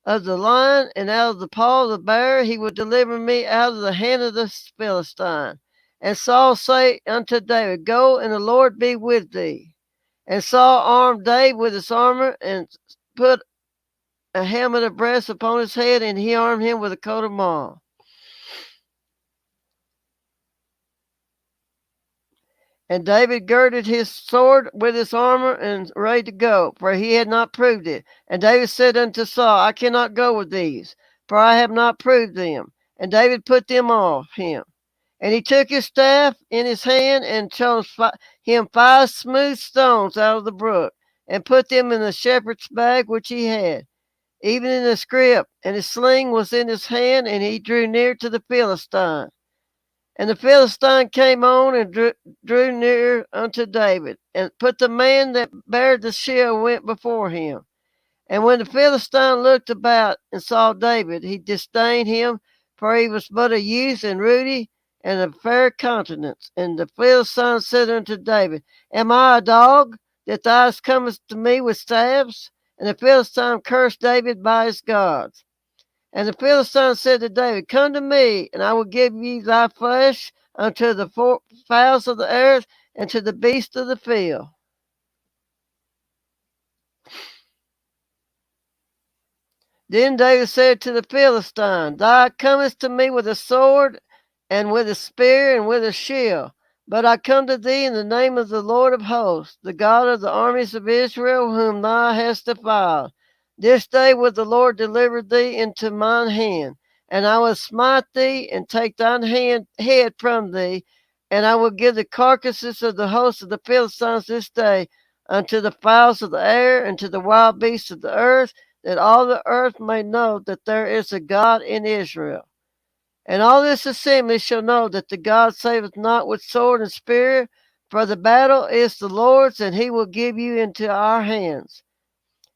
of the lion and out of the paw of the bear, he will deliver me out of the hand of the Philistine. And Saul said unto David, Go, and the Lord be with thee. And Saul armed David with his armor, and put a helmet of brass upon his head, and he armed him with a coat of mail. And David girded his sword with his armor and ready to go, for he had not proved it. And David said unto Saul, I cannot go with these, for I have not proved them. And David put them off him. And he took his staff in his hand and chose him 5 smooth stones out of the brook, and put them in the shepherd's bag which he had, even in the scrip, and his sling was in his hand, and he drew near to the Philistine. And the Philistine came on and drew near unto David, and put the man that bare the shield went before him. And when the Philistine looked about and saw David, he disdained him, for he was but a youth and ruddy and of fair countenance. And the Philistine said unto David, Am I a dog, that thou comest to me with staves? And the Philistine cursed David by his gods. And the Philistine said to David, Come to me, and I will give you thy flesh unto the fowls of the earth and to the beasts of the field. Then David said to the Philistine, Thou comest to me with a sword and with a spear and with a shield. But I come to thee in the name of the Lord of hosts, the God of the armies of Israel, whom thou hast defiled. This day will the Lord deliver thee into mine hand, and I will smite thee and take thine head from thee, and I will give the carcasses of the hosts of the Philistines this day unto the fowls of the air and to the wild beasts of the earth, that all the earth may know that there is a God in Israel. And all this assembly shall know that the God saveth not with sword and spear, for the battle is the Lord's, and he will give you into our hands.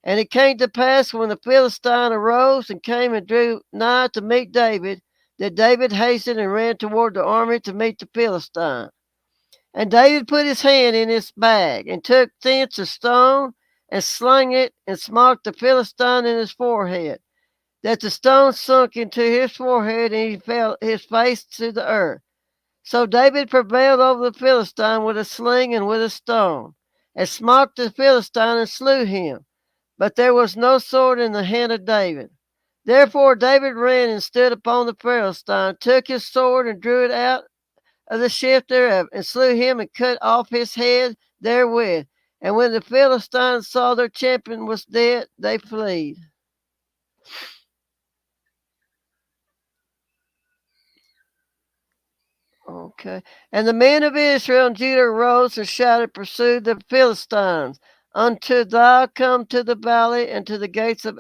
And it came to pass, when the Philistine arose and came and drew nigh to meet David, that David hastened and ran toward the army to meet the Philistine. And David put his hand in his bag, and took thence a stone, and slung it, and smote the Philistine in his forehead. that the stone sunk into his forehead, and he fell his face to the earth. So David prevailed over the Philistine with a sling and with a stone, and smote the Philistine and slew him. But there was no sword in the hand of David. Therefore David ran and stood upon the Philistine, took his sword and drew it out of the sheath thereof, and slew him and cut off his head therewith. And when the Philistines saw their champion was dead, they fled. Okay. And the men of Israel and Judah arose and shouted, pursued the Philistines, until thou come to the valley and to the gates of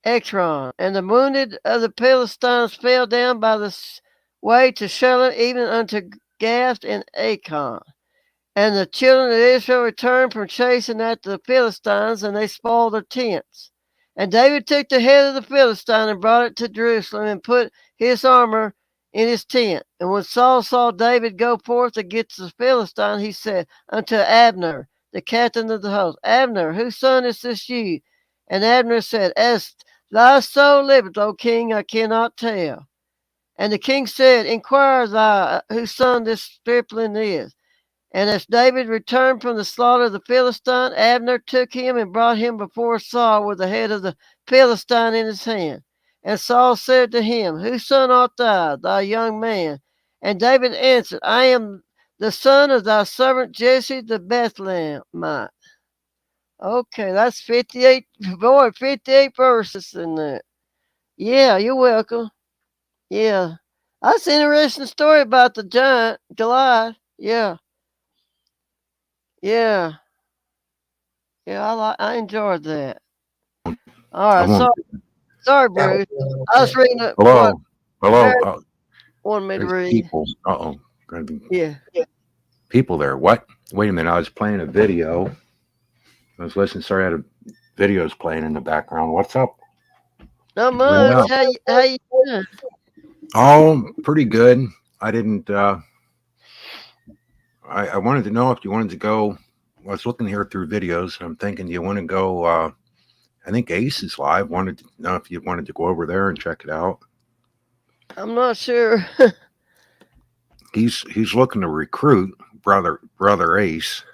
Ekron. And the wounded of the Philistines fell down by the way to Shellah, even unto Gath and Akon. And the children of Israel returned from chasing after the Philistines, and they spoiled their tents. And David took the head of the Philistine and brought it to Jerusalem, and put his armor in his tent. And when Saul saw David go forth against the Philistine, he said unto Abner, the captain of the host, Abner, whose son is this you? And Abner said, As thy soul liveth, O king, I cannot tell. And the king said, Inquire thou whose son this stripling is. And as David returned from the slaughter of the Philistine, Abner took him and brought him before Saul with the head of the Philistine in his hand. And Saul said to him, Whose son art thou, thou young man? And David answered, I am the son of thy servant Jesse the Bethlehemite. Okay, that's 58 verses in there. Yeah, you're welcome. Yeah. That's an interesting story about the giant, Goliath. Yeah. Yeah. Yeah, I enjoyed that. All right, sorry, Bruce. I was reading it. Hello. Hello. Wanted me to There's read. people. Uh-oh. Yeah. People there. What? Wait a minute. I was playing a video. I was listening. Sorry, I had videos playing in the background. What's up? Not much. How you doing? Oh, pretty good. I didn't I wanted to know if you wanted to go. I was looking here through videos. I'm thinking, do you want to go? I think Ace is live. Wanted to know if you wanted to go over there and check it out. I'm not sure. He's looking to recruit brother Ace.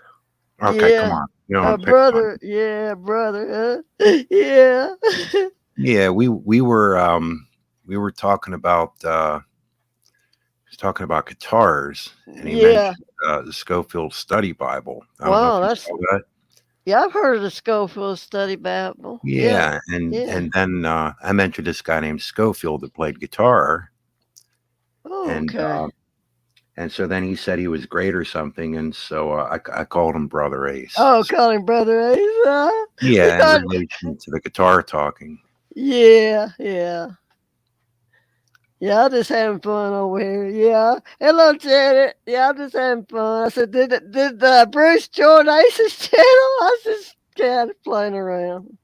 Okay, Yeah. come on. You know, Brother. Yeah, brother. Yeah. Yeah, we were talking about guitars, and he mentioned the Scofield Study Bible. I don't know if you saw that. Yeah, I've heard of the Scofield Study Bible. Yeah, and then I mentioned this guy named Scofield that played guitar. Oh, and okay. And so then he said he was great or something, and so I called him Brother Ace. Oh, call him Brother Ace, huh? Yeah, in relation to the guitar talking. Yeah. Yeah, I'm just having fun over here. Yeah. Hello, Janet. Yeah, I'm just having fun. I said, did Bruce join Ace's channel? I was just kind of playing around.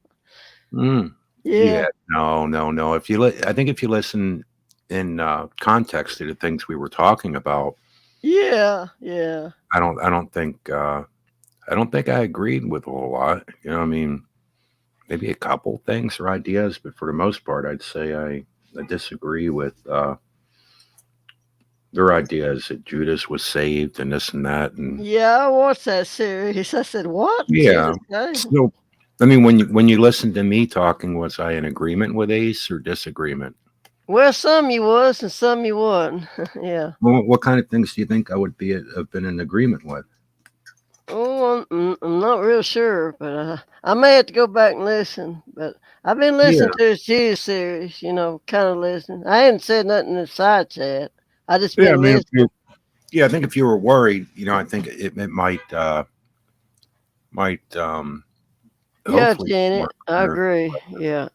Yeah. No. I think if you listen in context to the things we were talking about. Yeah. I don't think I agreed with a whole lot. You know, I mean, maybe a couple things or ideas, but for the most part, I'd say I disagree with their ideas that Judas was saved and this and that. And yeah, I watched that series. I said, what? Yeah. So, I mean, when you listen to me talking, was I in agreement with Ace or disagreement? Well, some you was and some you wasn't. Yeah. Well, what kind of things do you think I would have been in agreement with? Oh, I'm not real sure, but I may have to go back and listen. But I've been listening to his Jesus series, kind of listening. I hadn't said nothing in the side chat. I just been listening. I think if you were worried, I think it might yeah, Janet, I agree. Yeah.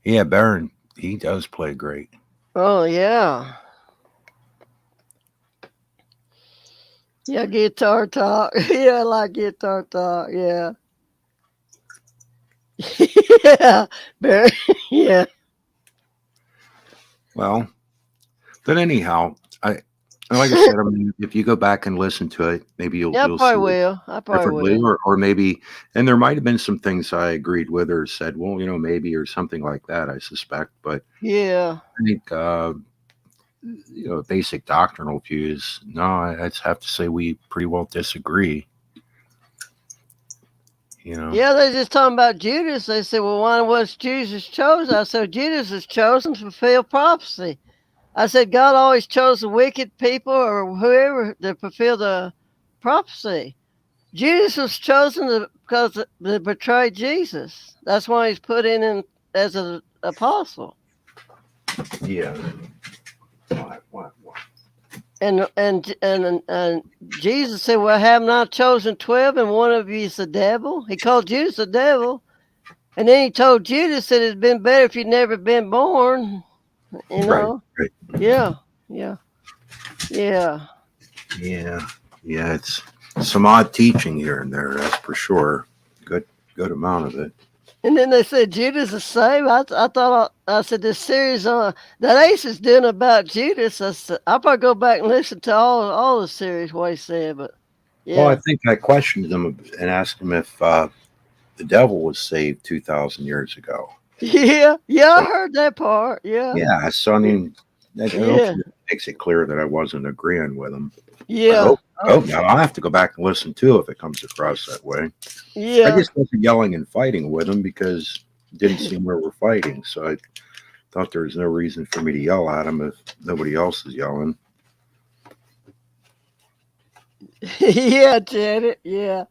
Yeah, Baron, he does play great. Oh, yeah. Yeah, guitar talk. Yeah, I like guitar talk. Yeah. Yeah, Barry. Yeah. Well, but anyhow, And like I said, I mean, if you go back and listen to it, maybe Yeah, I you'll see probably it will. I probably differently, will. or maybe, and there might have been some things I agreed with or said, well, maybe or something like that. I suspect, but Yeah. I think basic doctrinal views. No, I'd have to say we pretty well disagree. You know, Yeah, they just talking about Judas. They said, well, why was Jesus chosen? I said, Judas is chosen to fulfill prophecy. I said, God always chose the wicked people or whoever to fulfill the prophecy. Judas was chosen because they betrayed Jesus. That's why he's put in as an apostle. yeah. And Jesus said, well, have not chosen 12, and one of you is the devil. He called Judas the devil. And then he told Judas that it'd been better if you'd never been born. You Right, know? right. Yeah, yeah, yeah. Yeah, yeah. It's some odd teaching here and there, that's for sure. Good amount of it. And then they said Judas is saved. I said this series on that Ace is doing about Judas. I'll probably go back and listen to all the series what he said. But Well, I yeah, think I questioned him and asked him if the devil was saved 2,000 years ago. yeah. I heard that part. Yeah, Yeah, so I mean, that yeah, makes it clear that I wasn't agreeing with him. I yeah. hope now I'll have to go back and listen too if it comes across that way. I Yeah. just wasn't yelling and fighting with him because it didn't seem we were fighting. So I thought there was no reason for me to yell at him if nobody else is yelling. Yeah, Janet. Yeah,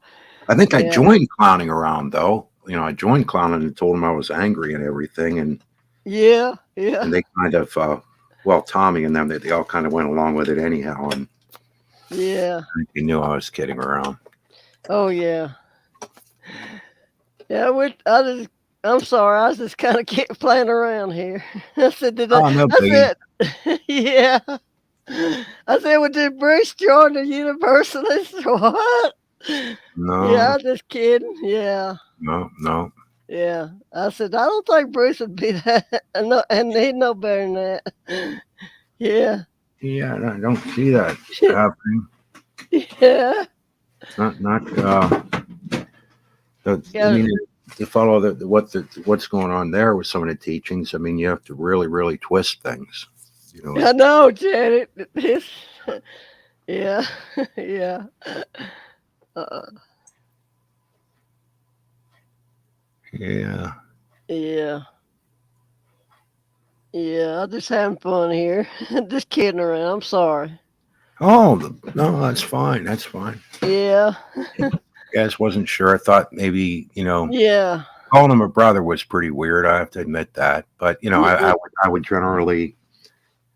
I think I yeah, joined clowning around though. I joined clowning and told him I was angry and everything, and yeah, yeah, they kind of, Tommy and them, they all kind of went along with it anyhow, and yeah. I think they knew I was kidding around. Oh yeah, yeah. I'm sorry. I was just kind of kept playing around here. I said, Oh, no I biggie. said, yeah. I said, well, did Bruce join the Universalist or what? Yeah, No, I'm just kidding. Yeah, no. yeah. I said, I don't think Bruce would be that, and he'd know better than that. Yeah, Yeah, I don't see that happening. yeah, Not. I yeah. mean, to follow what's going on there with some of the teachings. I mean, you have to really, really twist things. I know, Janet. Yeah, yeah. Uh, Yeah. yeah. Yeah, I'm just having fun here. Just kidding around. I'm sorry. Oh no, that's fine. That's fine. Yeah, Guys, wasn't sure. I thought maybe yeah. calling him a brother was pretty weird. I have to admit that. But Y- I would generally.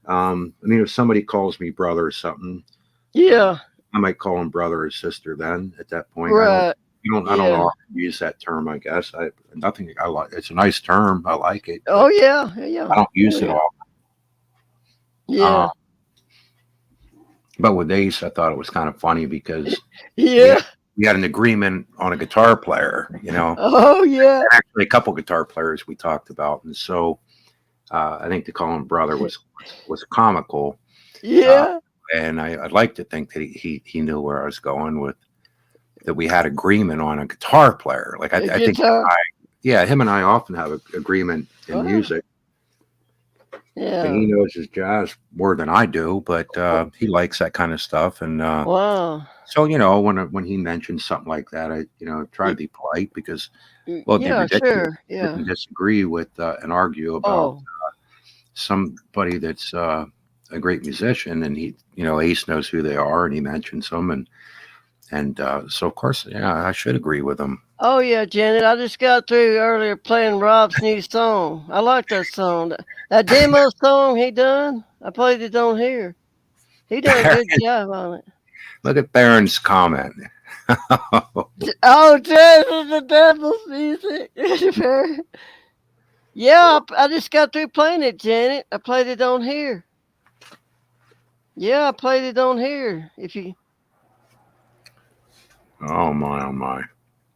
I mean, if somebody calls me brother or something, uh, Yeah, I might call him brother or sister. Then at that point, right. I don't Yeah. know how to use that term. I guess nothing. I like. It's a nice term. I like it, Oh, but yeah, yeah. I don't Oh, use it yeah. all. Yeah, But with Ace, I thought it was kind of funny because we yeah. had, we had an agreement on a guitar player. Oh, yeah. Actually, a couple guitar players we talked about, and so I think to call him brother was comical. Uh, Yeah. and I'd like to think that he knew where I was going with that. We had agreement on a guitar player. Like A I think, guitar. him and I often have an agreement in Wow. music. And he Yeah. knows his jazz more than I do, but he likes that kind of stuff. And Wow. so when he mentions something like that, I try to be polite because well, it'd be Yeah, ridiculous sure. to sit Yeah. and disagree with and argue about Oh, somebody that's a great musician, and Ace knows who they are, and he mentions them, and so of course, yeah, I should agree with him. oh, yeah, Janet. I just got through earlier playing Rob's new song. I like that song. That demo song he done. I played it on here. He done a good job on it. Look at Baron's comment. Oh, Jesus, the devil's music. Yeah, I just got through playing it, Janet. I played it on here. Yeah, I played it on here. Oh my, oh my.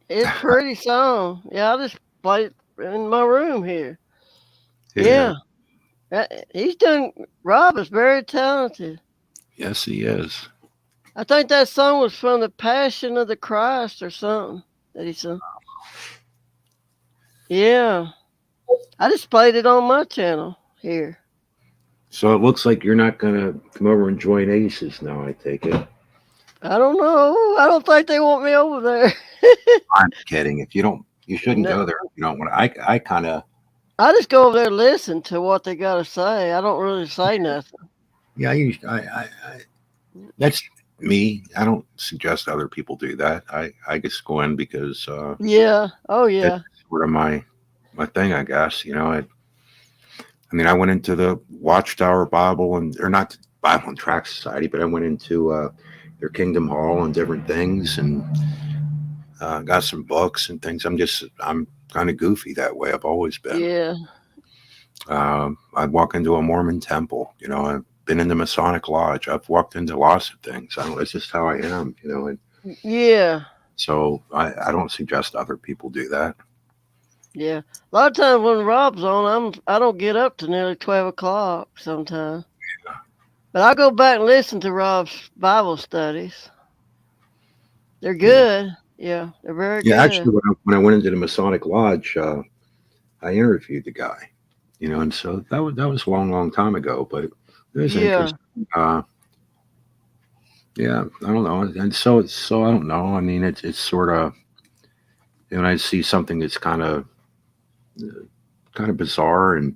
It's a pretty song. Yeah, I just played it in my room here. Yeah, Yeah. He's done. Rob is very talented. Yes, he is. I think that song was from the Passion of the Christ or something that he sung. Yeah. I just played it on my channel here. So it looks like you're not going to come over and join Aces now, I take it. I don't know. I don't think they want me over there. I'm kidding. If you don't, you shouldn't No. go there. You don't want to. I kind of, I just go over there and listen to what they got to say. I don't really say nothing. yeah, that's me. I don't suggest other people do that. I just go in because Yeah. Oh, yeah. it's sort of my thing, I guess. You know, I mean, I went into the Watchtower Bible or not the Bible and Tract Society, but I went into their Kingdom Hall and different things and got some books and things. I'm kind of goofy that way. I've always been. Yeah. I'd walk into a Mormon temple. You know, I've been in the Masonic Lodge. I've walked into lots of things. It's just how I am. You know, and Yeah. so I don't suggest other people do that. Yeah. A lot of times when Rob's on, I don't get up to nearly 12 o'clock sometimes. Yeah. But I go back and listen to Rob's Bible studies. They're good. Yeah, they're very Yeah, good. actually, when I went into the Masonic Lodge, I interviewed the guy. You know, and so that was a long time ago, but it was Yeah. interesting. Yeah, I don't know, and so I don't know. I mean, it's sort of, when I see something that's kind of bizarre and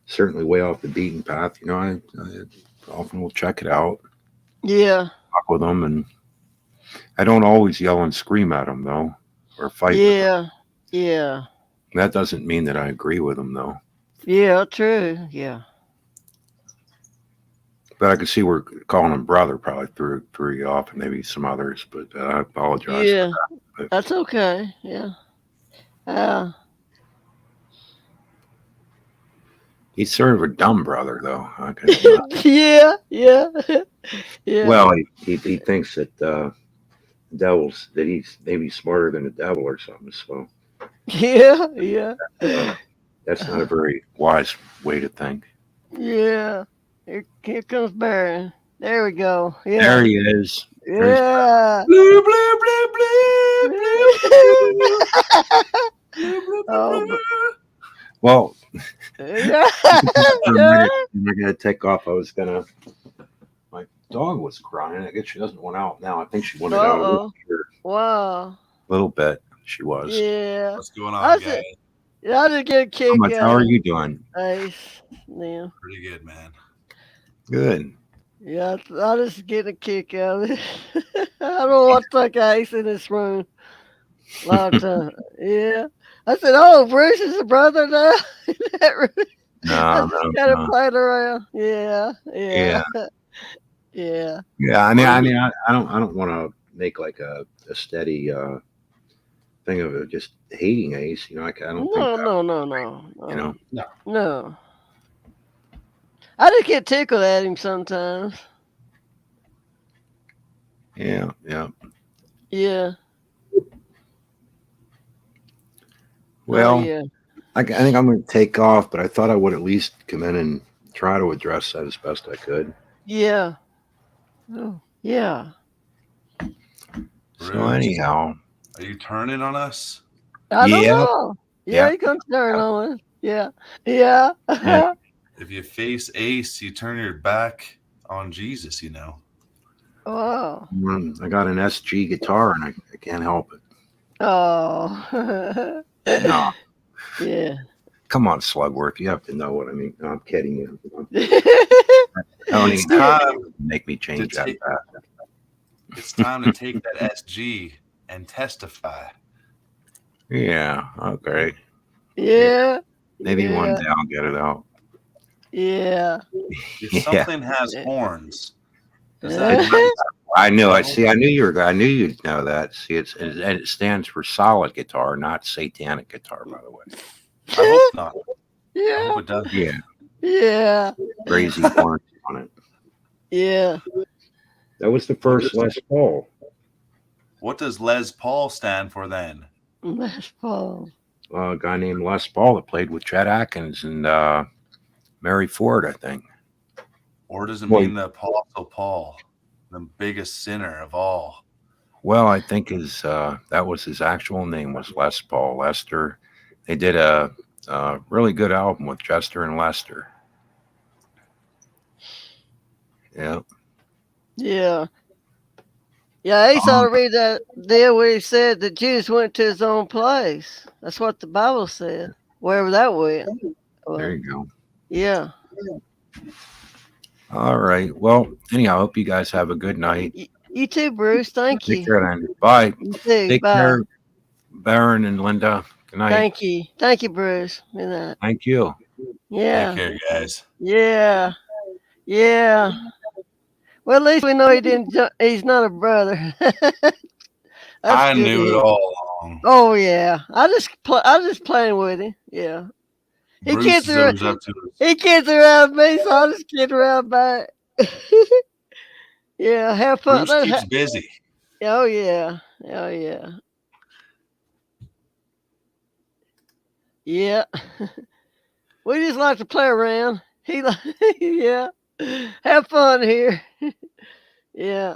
certainly way off the beaten path, you know, I often will check it out, Yeah. talk with them, and I don't always yell and scream at them though, or fight with them. Yeah. Yeah. That doesn't mean that I agree with them though. Yeah, true. Yeah. But I can see we're calling him brother probably threw you off, and maybe some others. But I apologize. Yeah. For that. That's okay. Yeah. He's sort of a dumb brother, though. Yeah. Yeah. Yeah. Well, he thinks that devils that he's maybe smarter than a devil or something. So Yeah. Yeah. that's not a very wise way to think. Yeah. Here comes Baron. There we go. Yeah. There he is. Yeah. Blue, blue, blue, blue, blue, Oh, blue. Well, yeah. I'm not gonna take off. My dog was crying. I guess she doesn't want out now. I think she wanted out a Wow. little bit. She was. Yeah. What's going I on, just, guys? yeah, I just get a kick out. How are you doing? Nice. Yeah. Pretty good, man. Good. Yeah, I just get a kick out of it. I don't know what the fuck Ace in this room. A lot of time. Yeah. I said, oh, Bruce is a brother now. I just kind of played around. Yeah. Yeah. Yeah. Yeah. I mean, I don't want to make like a steady thing of it just hating Ace. You know, I don't think that, No. you know. No. I just get tickled at him sometimes. Yeah. Yeah. Well, yeah. I think I'm going to take off, but I thought I would at least come in and try to address that as best I could. Yeah. Oh, yeah. So anyhow, Are you turning on us? I don't Yeah. know. Yeah, Yeah. you can turn on it. Yeah. Yeah. Yeah. If you face Ace, you turn your back on Jesus, you know. Wow. I got an SG guitar and I can't help it. Oh. No. Yeah. Come on, Slugworth. You have to know what I mean. No, I'm kidding you. Don't It's even time make me change that. It's time to take that SG and testify. Yeah. Okay. Yeah. Maybe Yeah. one day I'll get it out. Yeah. If Yeah. something has horns, does that I knew. I knew you were. I knew you'd know that. See, it stands for solid guitar, not satanic guitar, by the way. I hope not. I Yeah. hope it does. Yeah. Yeah. Crazy horns on it. Yeah. That was the first Les Paul. What does Les Paul stand for then? Les Paul. A guy named Les Paul that played with Chet Atkins and Mary Ford, I think. Or does it Well- mean the Apostle Paul, the biggest sinner of all? Well, I think that was his actual name was Les Paul Lester. They did a really good album with Chester and Lester. Yeah. Yeah. Yeah, Ace ought to read that deal where he said that Jesus went to his own place. That's what the Bible said. Wherever that went. Well, There you go. yeah. All right. Well, anyhow, I hope you guys have a good night. You too, Bruce. Thank Take you. care then. Bye. You too. Take Bye. care, Baron and Linda. Good night. Thank you. Thank you, Bruce. Good night. Thank you. Yeah. Take care, guys. Yeah. Yeah. Well, at least we know he's not a brother. That's I good knew to it hear. all along. Oh yeah. I just playing with him. Yeah. He Bruce can't is throw always up to it. He kids around me, so I'll just kid around back. Yeah, have fun. Bruce keeps busy. Oh yeah. Oh yeah. Yeah. We just like to play around. Yeah. Have fun here. Yeah.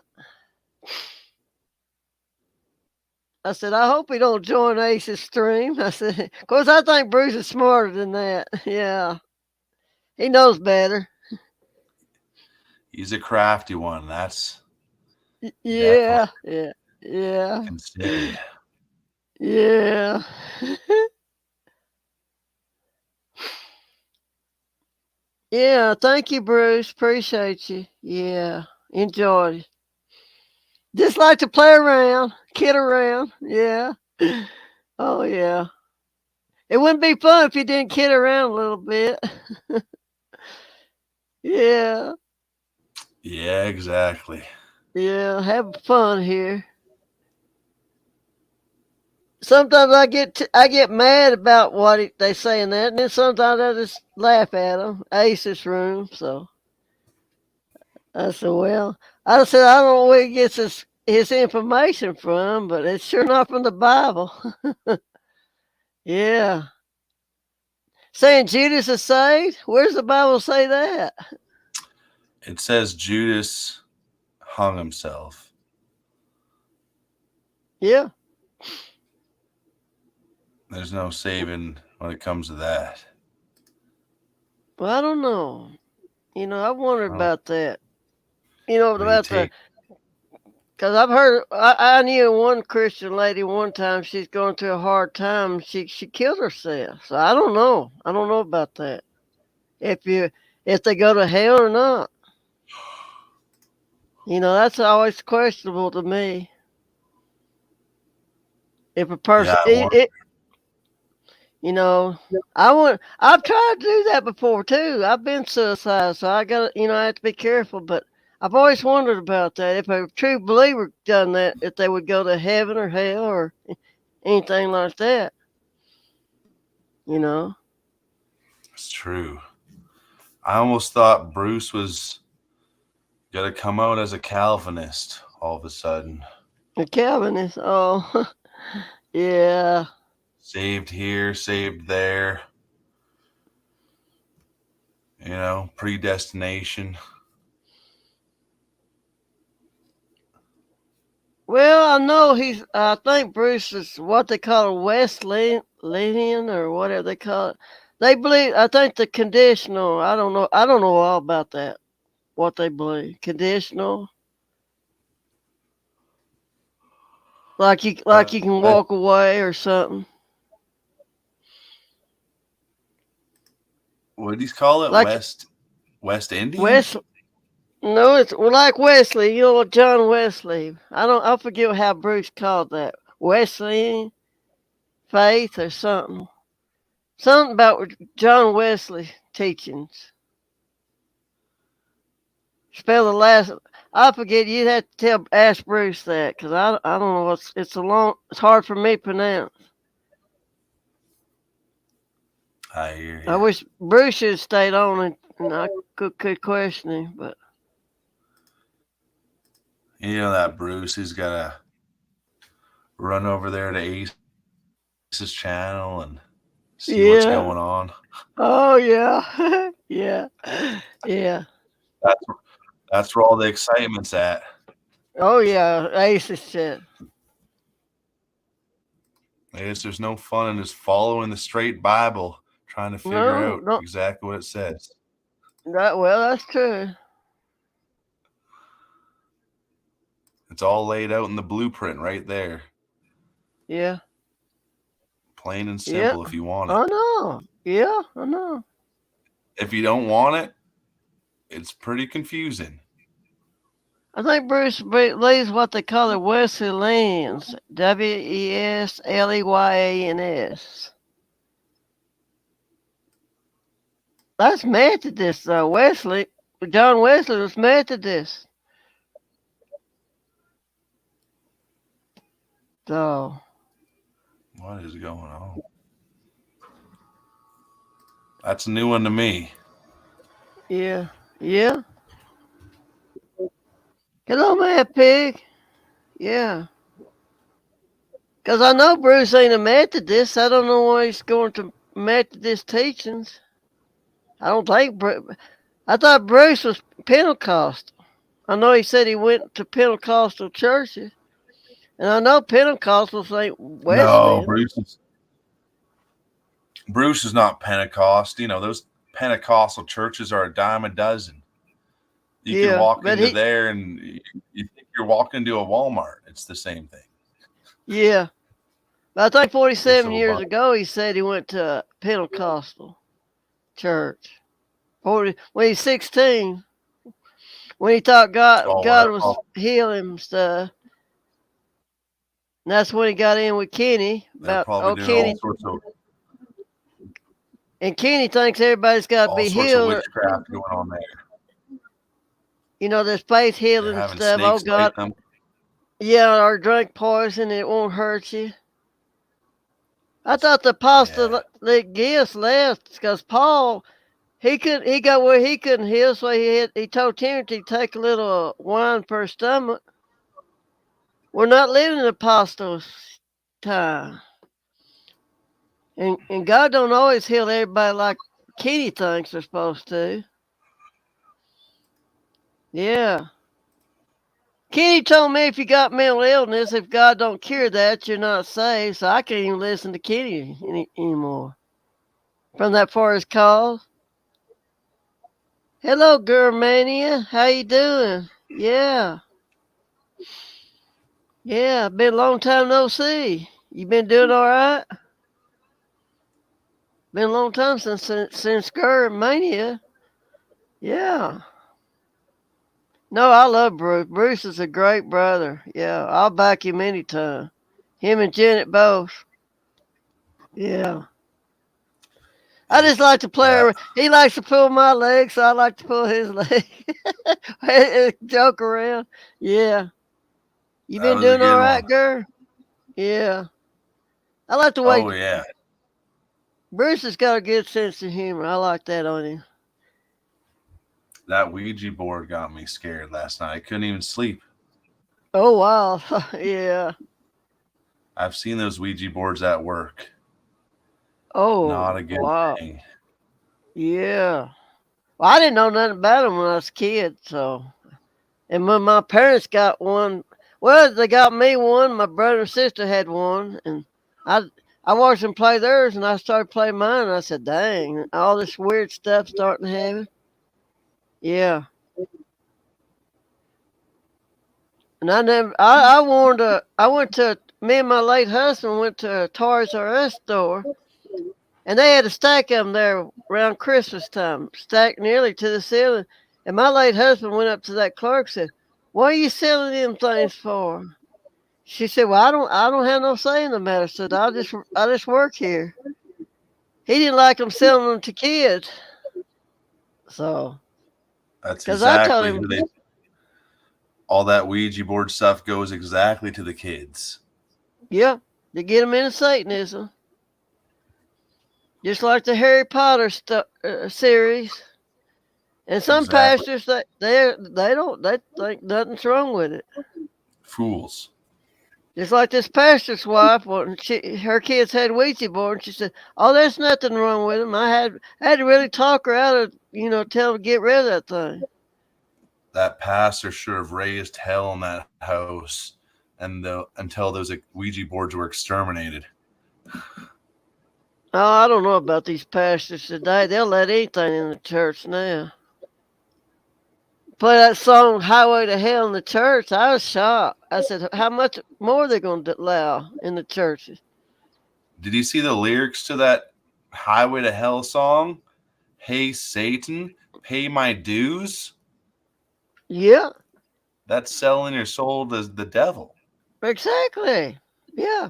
I said, I hope he don't join Ace's stream. I said, of course, I think Bruce is smarter than that. Yeah. He knows better. He's a crafty one. That's Yeah. Yeah. Yeah. considered. Yeah. Yeah. Thank you, Bruce. Appreciate you. Yeah. Enjoyed it. Just like to play around, kid around. Yeah. Oh, yeah. It wouldn't be fun if you didn't kid around a little bit. Yeah. Yeah, exactly. Yeah. Have fun here. Sometimes I get mad about what they saying that, and then sometimes I just laugh at them. Ace's room, so I said, well, I said I don't know where he gets his information from, but it's sure not from the Bible. Yeah, saying Judas is saved. Where's the Bible say that? It says Judas hung himself. Yeah. There's no saving when it comes to that. Well, I don't know. I wondered Oh. about that. What do you About take? because I've heard, I knew one Christian lady one time, she's going through a hard time. She killed herself. So I don't know. I don't know about that. If they go to hell or not. That's always questionable to me. If a person, Yeah, I've tried to do that before too. I've been suicidal, so I have to be careful. But I've always wondered about that. If a true believer done that, if they would go to heaven or hell or anything like that. it's true. I almost thought Bruce was going to come out as a Calvinist all of a sudden. The Calvinist, oh, yeah. Saved here, saved there. Predestination. Well, I think Bruce is what they call a Wesleyan or whatever they call it. They believe, I think the conditional, I don't know all about that, what they believe. Conditional. Like you can walk away or something. What did he call it? Like- West Indian? No, it's like Wesley, John Wesley. I forget how Bruce called that. Wesley faith or something. Something about John Wesley teachings. Spell the last. I forget. You'd have to ask Bruce that because I don't know it's hard for me to pronounce. I hear I you. wish Bruce should have stayed on and I could question him, but You know that Bruce, he's got to run over there to Ace's channel and see what's Yeah. going on. oh yeah, yeah, yeah. That's where all the excitement's at. Oh yeah, aces shit. There's no fun in just following the straight Bible, trying to figure out No. exactly what it says. That's true. It's all laid out in the blueprint right there. Yeah. Plain and simple if you want it. I know. Yeah, I know. If you don't want it, it's pretty confusing. I think Bruce believes what they call the Wesleyans. Wesleyans. That's Methodist, though. John Wesley was Methodist. So. What is going on? That's a new one to me. Yeah. Yeah. Hello, Mad Pig. Yeah. Because I know Bruce ain't a Methodist. I don't know why he's going to Methodist teachings. I don't think I thought Bruce was Pentecostal. I know he said he went to Pentecostal churches. And I know Pentecostals ain't Wesleyan. No, Bruce is not Pentecost. You know, those Pentecostal churches are a dime a dozen. You can walk into there and you think you're walking to a Walmart. It's the same thing. Yeah. But I think 47 years ago he said he went to a Pentecostal church. When he's 16, when he thought God was healing him and stuff. And that's when he got in with Kenny. Kenny. And Kenny thinks everybody's got to be healed. Of witchcraft going on there. You know, there's faith healing and stuff. Oh, God. Yeah, or drink poison, it won't hurt you. I thought the apostolic gifts left because Paul, he got where he couldn't heal, so he told Timothy to take a little wine per stomach. We're not living in apostles' time. And God don't always heal everybody like Kenny thinks they're supposed to. Yeah. Kenny told me if you got mental illness, if God don't cure that, you're not saved. So I can't even listen to Kenny anymore. From that Forest Call. Hello, Germania. How you doing? Yeah. Yeah, been a long time no see. You been doing all right? Been a long time since Germania. Yeah. No, I love Bruce. Bruce is a great brother. Yeah, I'll back him anytime. Him and Janet both. Yeah. I just like to play. He likes to pull my leg, so I like to pull his leg. Joke around. Yeah. You been doing all right, girl? Yeah. I like the way. Oh, yeah. Bruce has got a good sense of humor. I like that on him. That Ouija board got me scared last night. I couldn't even sleep. Oh, wow. Yeah. I've seen those Ouija boards at work. Oh, not a good thing. Yeah. Well, I didn't know nothing about them when I was a kid. So, and when my parents got one, well, they got me one. My brother and sister had one, and I watched them play theirs, and I started playing mine. And I said, "Dang, all this weird stuff starting to happen." Yeah. And me and my late husband went to a Toys R Us store, and they had a stack of them there around Christmas time, stacked nearly to the ceiling. And my late husband went up to that clerk and said, "What are you selling them things for?" She said, "Well, I don't have no say in the matter." I said, I just work here. He didn't like them selling them to kids. So that's exactly all that Ouija board stuff goes exactly to the kids. Yeah, to get them into Satanism. Just like the Harry Potter series. And some pastors, they think nothing's wrong with it. Fools. Just like this pastor's wife, her kids had Ouija board, and she said, "Oh, there's nothing wrong with them. I had to really talk her out of, tell her to get rid of that thing." that pastor should have raised hell in that house until those Ouija boards were exterminated. Oh, I don't know about these pastors today. They'll let anything in the church now. Play that song Highway to Hell in the church. I was shocked. I said, how much more are they going to allow in the churches? Did you see the lyrics to that Highway to Hell song? Hey, Satan, pay my dues. Yeah. That's selling your soul to the devil. Exactly. Yeah.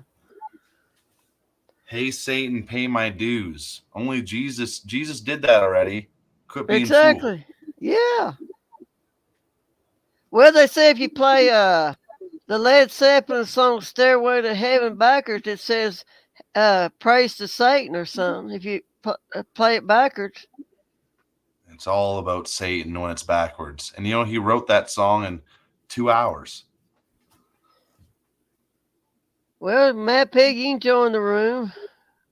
Hey, Satan, pay my dues. Only Jesus did that already. Quit being exactly. Fool. Yeah. Well, they say if you play the Led Zeppelin song Stairway to Heaven backwards, it says praise to Satan or something. If you play it backwards. It's all about Satan when it's backwards. And he wrote that song in 2 hours. Well, Matt Pig, you can join the room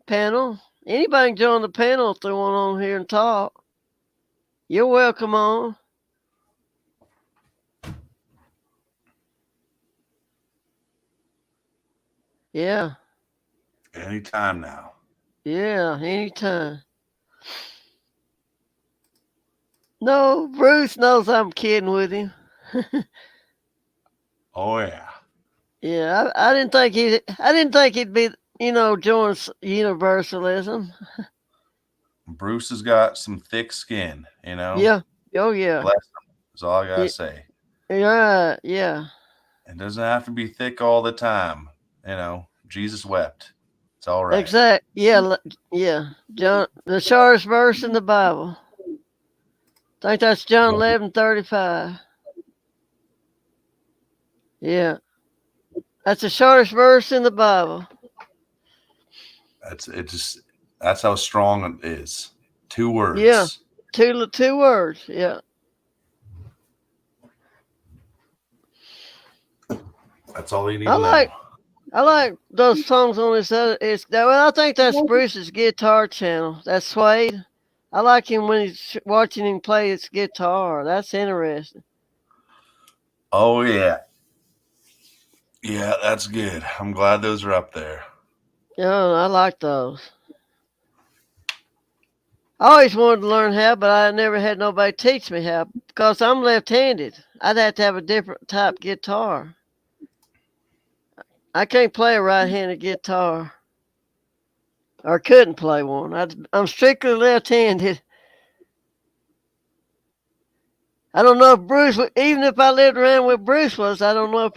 panel. Anybody can join the panel if they want on here and talk. You're welcome on. Yeah. Anytime now. Yeah, anytime. No, Bruce knows I'm kidding with him. Oh yeah. Yeah, I didn't think he'd be, join universalism. Bruce has got some thick skin, Yeah. Oh yeah. Bless him. That's all I gotta say. Yeah, yeah. It doesn't have to be thick all the time. Jesus wept. It's all right. Exactly. Yeah, yeah. John, the shortest verse in the Bible. I think that's John 11:35. Yeah. That's the shortest verse in the Bible. That's how strong it is. 2 words. Yeah. Two words. Yeah. That's all you need to know. I like those songs on this other. I think that's Bruce's guitar channel. That's Suede. I like him when he's watching him play his guitar. That's interesting. Oh yeah. Yeah, that's good. I'm glad those are up there. Yeah, I like those. I always wanted to learn how, but I never had nobody teach me how because I'm left-handed. I'd have to have a different type guitar. I can't play a right-handed guitar. Or couldn't play one. I'm strictly left-handed. I don't know if Bruce, even if I lived around where Bruce was, I don't know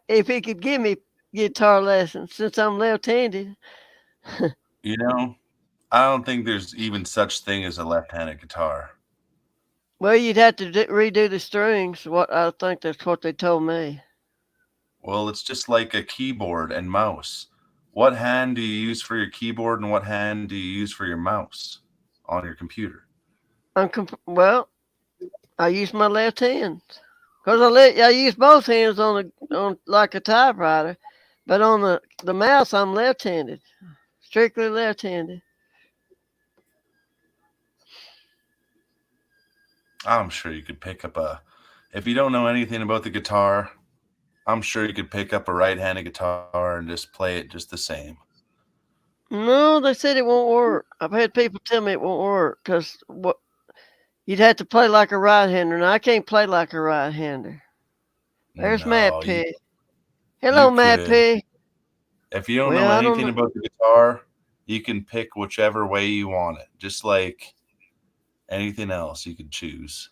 if he could give me guitar lessons since I'm left-handed. I don't think there's even such thing as a left-handed guitar. Well, you'd have to redo the strings. I think that's what they told me. Well, it's just like a keyboard and mouse. What hand do you use for your keyboard and what hand do you use for your mouse on your computer? Well, I use my left hand because I use both hands on like a typewriter, but on the mouse I'm left-handed, strictly left-handed. I'm sure you could pick up if you don't know anything about the guitar, I'm sure you could pick up a right-handed guitar and just play it just the same. No, they said it won't work. I've had people tell me it won't work because you'd have to play like a right-hander, and I can't play like a right-hander. There's Matt P. Hello, Matt P. If you don't know anything about the guitar, you can pick whichever way you want it, just like anything else you could choose.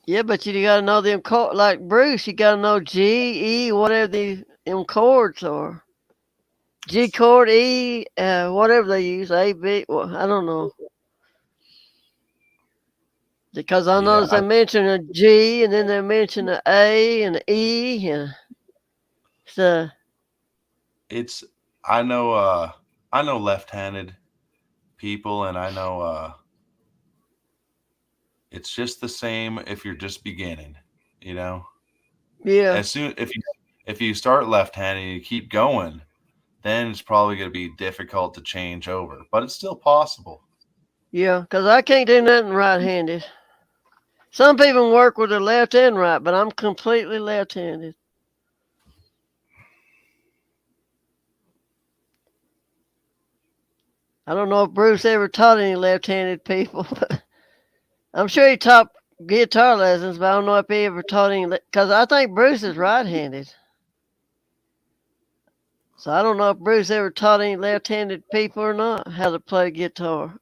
Yeah, but you got to know them chords. Like Bruce, you got to know G, E, whatever them chords are. G chord, E, whatever they use, A, B. Well, I don't know. Because I noticed they mention a G, and then they mention an A and an E, and so. I know left-handed people, and I know it's just the same if you're just beginning, Yeah. As soon if you start left-handed and you keep going, then it's probably going to be difficult to change over, but it's still possible. Yeah, because I can't do nothing right-handed. Some people work with their left and right, but I'm completely left-handed. I don't know if Bruce ever taught any left-handed people, but I'm sure he taught guitar lessons, but I don't know if he ever taught any, because I think Bruce is right-handed. So I don't know if Bruce ever taught any left-handed people or not how to play guitar.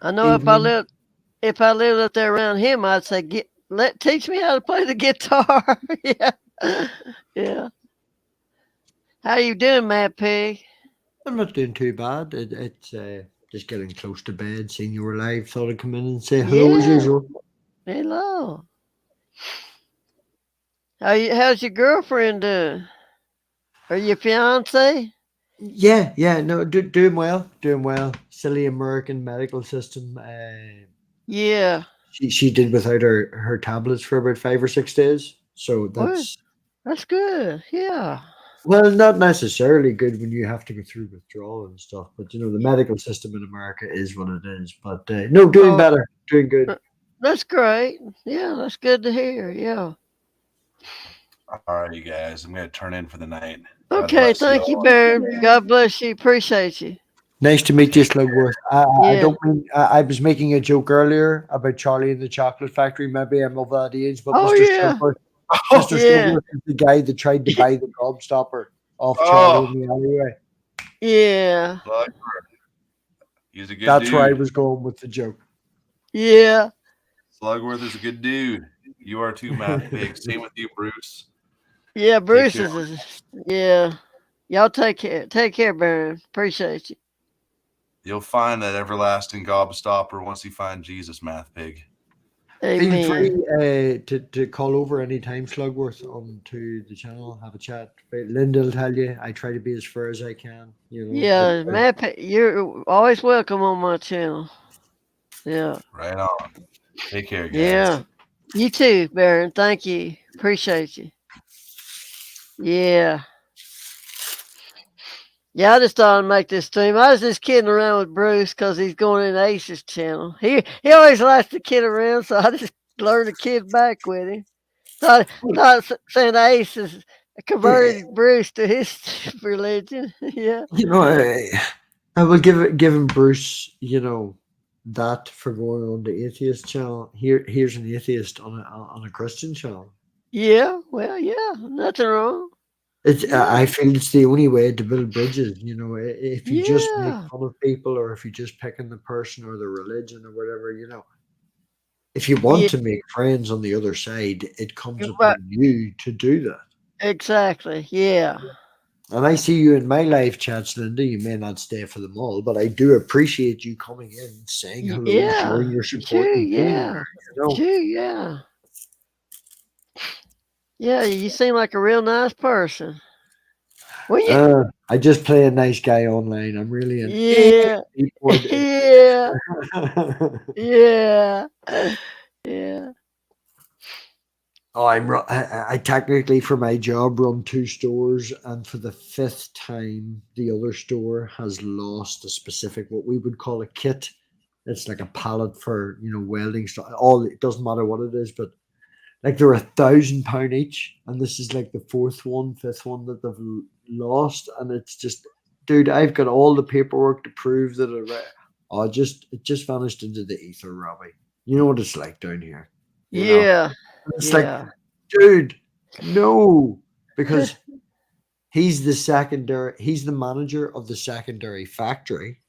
I know if I lived up there around him, I'd say teach me how to play the guitar. Yeah. Yeah. How you doing, Matt Pig? I'm not doing too bad. It's just getting close to bed, seeing you were live. Thought I'd come in and say hello as Yeah. usual. Hello. How's your girlfriend doing? Or your fiance? Yeah, no, doing well. Silly American medical system. Yeah. She did without her tablets for about 5 or 6 days. So That's good. Yeah. well, not necessarily good when you have to go through withdrawal and stuff. But the medical system in America is what it is. But no, doing better, doing good. That's great. Yeah, that's good to hear. Yeah. All right, you guys. I'm going to turn in for the night. Okay, thank you, Baron. God bless you. Appreciate you. Nice to meet you, Slugworth. I don't mean I was making a joke earlier about Charlie and the Chocolate Factory. Maybe I'm of that age, but Mr. Slugworth, Mr. Slugworth is the guy that tried to buy the Gobstopper off Charlie in the alleyway. Yeah. He's a good That's dude. where I was going with the joke. Yeah. Slugworth is a good dude. You are too, Matt Pig. Same with you, Bruce. Yeah, Bruce is. Yeah. Y'all take care. Take care, Baron. Appreciate you. You'll find that everlasting gobstopper once you find Jesus, Math Pig. Amen. Feel free to call over anytime, Slugworth, onto the channel. Have a chat. Linda will tell you. I try to be as fair as I can. Yeah, Matt, you're always welcome on my channel. Yeah. Right on. Take care, guys. Yeah. You too, Baron. Thank you. Appreciate you. Yeah. Yeah, I just thought I'd make this stream. I was just kidding around with Bruce because he's going in Ace's channel. He always likes to kid around, so I just learned to kid back with him. Thought saying Ace has converted Bruce to his religion. Yeah. I will give him Bruce, that for going on the atheist channel. Here's an atheist on a Christian channel. Yeah, well, yeah, nothing wrong. I feel it's the only way to build bridges. If you just make fun of people, or if you just pick on the person or the religion or whatever, if you want to make friends on the other side, it comes upon you to do that. Exactly. Yeah. And I see you in my live chats, Linda. You may not stay for them all, but I do appreciate you coming in, saying hello, showing your support. Sure, yeah. Sure, yeah. Yeah, you seem like a real nice person. I just play a nice guy online. I'm really yeah. Yeah. Oh, I technically for my job run 2 stores, and for the 5th time, the other store has lost a specific what we would call a kit. It's like a pallet for welding stuff. It doesn't matter what it is, but like they're £1,000 each, and this is like the 5th one that they've lost, and it's just, dude, I've got all the paperwork to prove that it just vanished into the ether, Robbie. You know what it's like down here. Yeah. It's like, dude, no, because he's the manager of the secondary factory.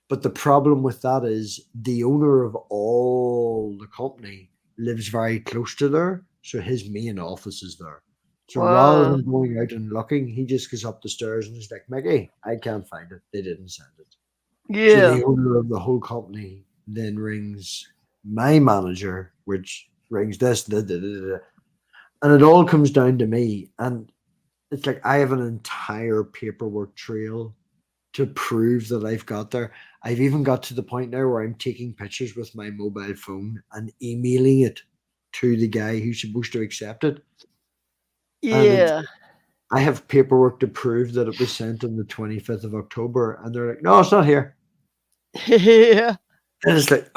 But the problem with that is the owner of all the company lives very close to there, so his main office is there. So rather than going out and looking, he just goes up the stairs and is like, Mickey, I can't find it. They didn't send it. Yeah. So the owner of the whole company then rings my manager, which rings this, and it all comes down to me. And it's like I have an entire paperwork trail to prove that I've got there. I've even got to the point now where I'm taking pictures with my mobile phone and emailing it to the guy who's supposed to accept it. Yeah. I have paperwork to prove that it was sent on the 25th of October, and they're like, "No, it's not here." Yeah. And it's like,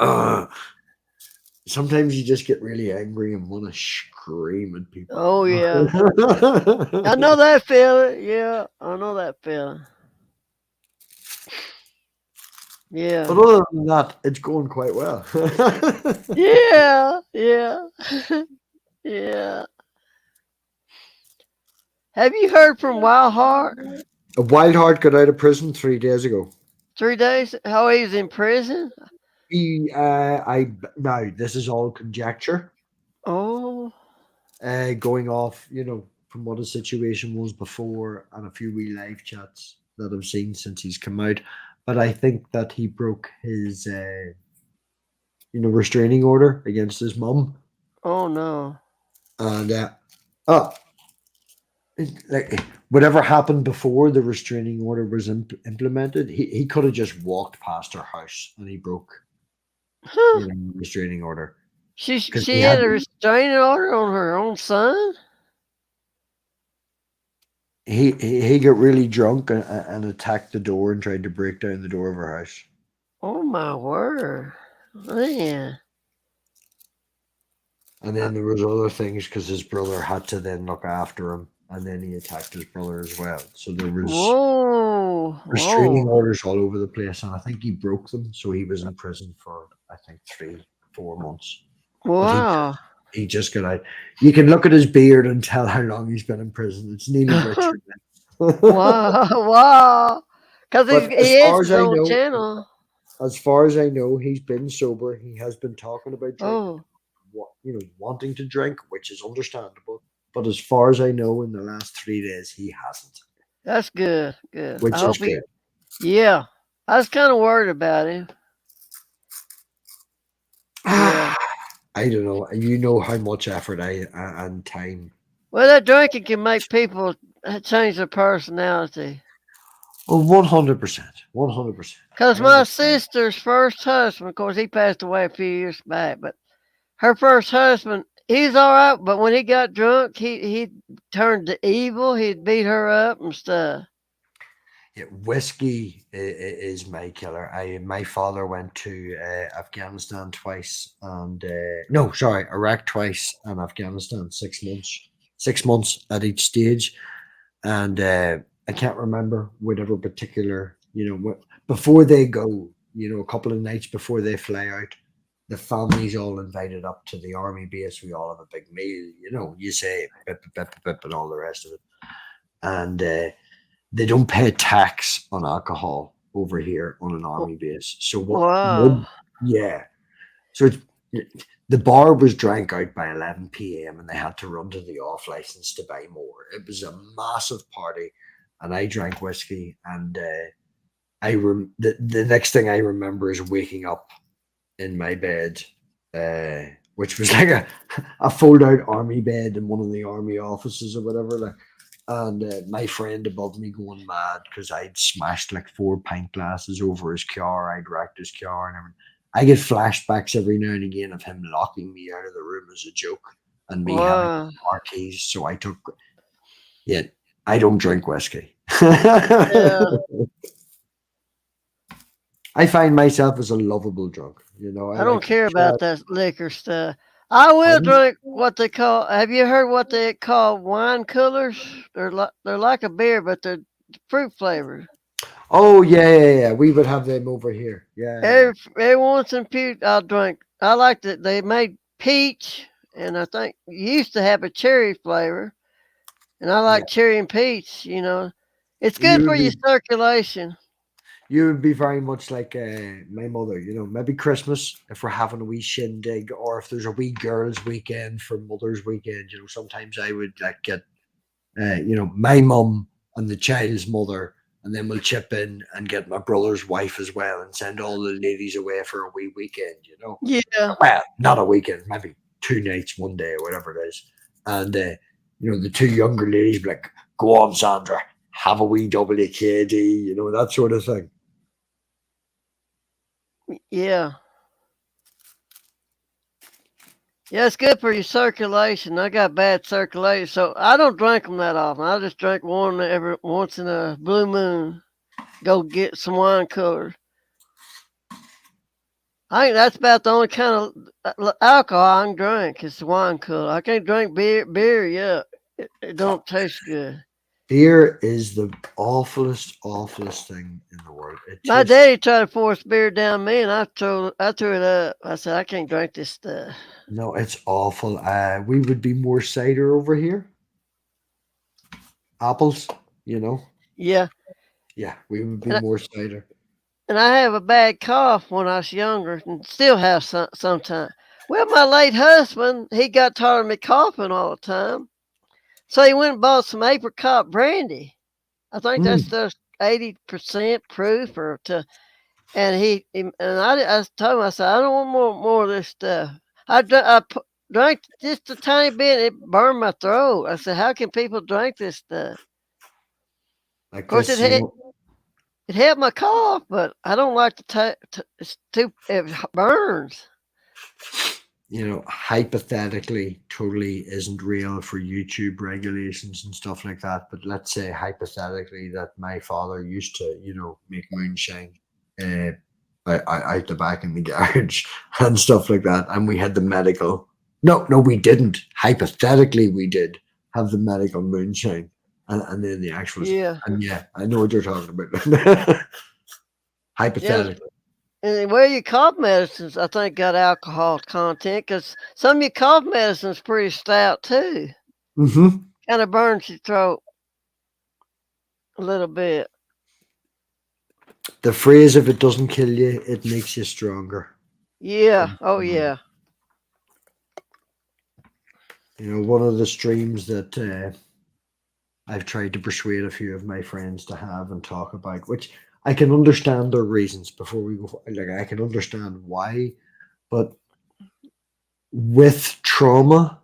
sometimes you just get really angry and want to scream at people. Oh yeah. I know that feeling. Yeah, I know that feeling. Yeah. But other than that, it's going quite well. Yeah. Yeah. Yeah. Have you heard from Wild Heart? A Wild Heart got out of prison 3 days ago. 3 days? How he's in prison? Now this is all conjecture. Oh. Going off, from what his situation was before and a few wee live chats that I've seen since he's come out. But I think that he broke his, restraining order against his mum. Oh no. And like whatever happened before the restraining order was implemented, he could have just walked past her house and he broke the restraining order. She had a restraining order on her own son? He got really drunk and attacked the door and tried to break down the door of her house. Oh my word. Man. And then there was other things because his brother had to then look after him, and then he attacked his brother as well. So there was restraining orders all over the place, and I think he broke them. So he was in prison for, I think, 3-4 months. Wow. He just got out. You can look at his beard and tell how long he's been in prison. It's Neely Richard. Wow. Because he is his own channel. As far as I know, he's been sober. He has been talking about drinking, wanting to drink, which is understandable. But as far as I know, in the last 3 days, he hasn't. That's good. Good. Which is good. Yeah. I was kind of worried about him. Yeah. I don't know. You know how much effort and time. Well, that drinking can make people change their personality. Well, 100%. 100%. Because my sister's first husband, of course, he passed away a few years back, but her first husband, he's all right, but when he got drunk, he turned to evil. He'd beat her up and stuff. Yeah, whiskey is my killer. My father went to Afghanistan twice, and Iraq twice, and Afghanistan 6 months. 6 months at each stage, and I can't remember whatever particular, before they go, a couple of nights before they fly out, the family's all invited up to the army base. We all have a big meal, you say bip, bip, bip, bip, and all the rest of it, and they don't pay tax on alcohol over here on an army base. So so the bar was drank out by 11 p.m. and they had to run to the off license to buy more. It was a massive party, and I drank whiskey. And the next thing I remember is waking up in my bed, which was like a fold out army bed in one of the army offices or whatever. And my friend above me going mad because I'd smashed like 4 pint glasses over his car. I'd wrecked his car and everything. I get flashbacks every now and again of him locking me out of the room as a joke and me having car keys. So I I don't drink whiskey. Yeah. I find myself as a lovable drunk. I don't care about that liquor stuff. I will drink what they call. Have you heard what they call wine coolers? They're like a beer, but they're fruit flavored. Oh yeah. We would have them over here. Yeah. Every once in a few, I'll drink. I like that they made peach, and I think used to have a cherry flavor, and I like cherry and peach. It's good for your circulation. You would be very much like my mother, maybe Christmas if we're having a wee shindig, or if there's a wee girls' weekend for Mother's Weekend. Sometimes I would get, my mum and the child's mother, and then we'll chip in and get my brother's wife as well, and send all the ladies away for a wee weekend. Yeah. Well, not a weekend, maybe 2 nights, 1 day, or whatever it is. And the 2 younger ladies be like, "Go on, Sandra, have a wee WKD," that sort of thing. Yeah. Yeah, it's good for your circulation. I got bad circulation, so I don't drink them that often. I just drink one every once in a blue moon. Go get some wine cooler. I think that's about the only kind of alcohol I can drink is wine cooler. I can't drink beer. Beer, yeah, it don't taste good. Beer is the awfulest thing in the world. It My tastes daddy tried to force beer down me, and I threw it up. I said I can't drink this stuff. no, it's awful. We would be more cider over here. Apples, you know. Yeah, Yeah, we would be and more cider. I have a bad cough when I was younger, and still have sometimes. Well, my late husband, he got tired of me coughing all the time, so he went and bought some apricot brandy. I think that's Mm. just 80% proof, and I told him, I said I don't want more of this stuff. Drank just a tiny bit, it burned my throat. I said, how can people drink this stuff? Like Of course, this, you know, it helped my cough, but I don't like to take. It burns. hypothetically totally isn't real for YouTube regulations and stuff like that. But let's say hypothetically that my father used to, make moonshine out the back in the garage and stuff like that. And we had the medical. No, we didn't. Hypothetically, we did have the medical moonshine. And then the actual. Yeah. And yeah, I know what you're talking about. Hypothetically. And where your cough medicines, I think, got alcohol content because some of your cough medicine's pretty stout too. Mm-hmm. Kind of burns your throat a little bit. The phrase, if it doesn't kill you, it makes you stronger. Yeah. Oh, yeah. One of the streams that I've tried to persuade a few of my friends to have and talk about, which I can understand their reasons before we go. Like, I can understand why, but with trauma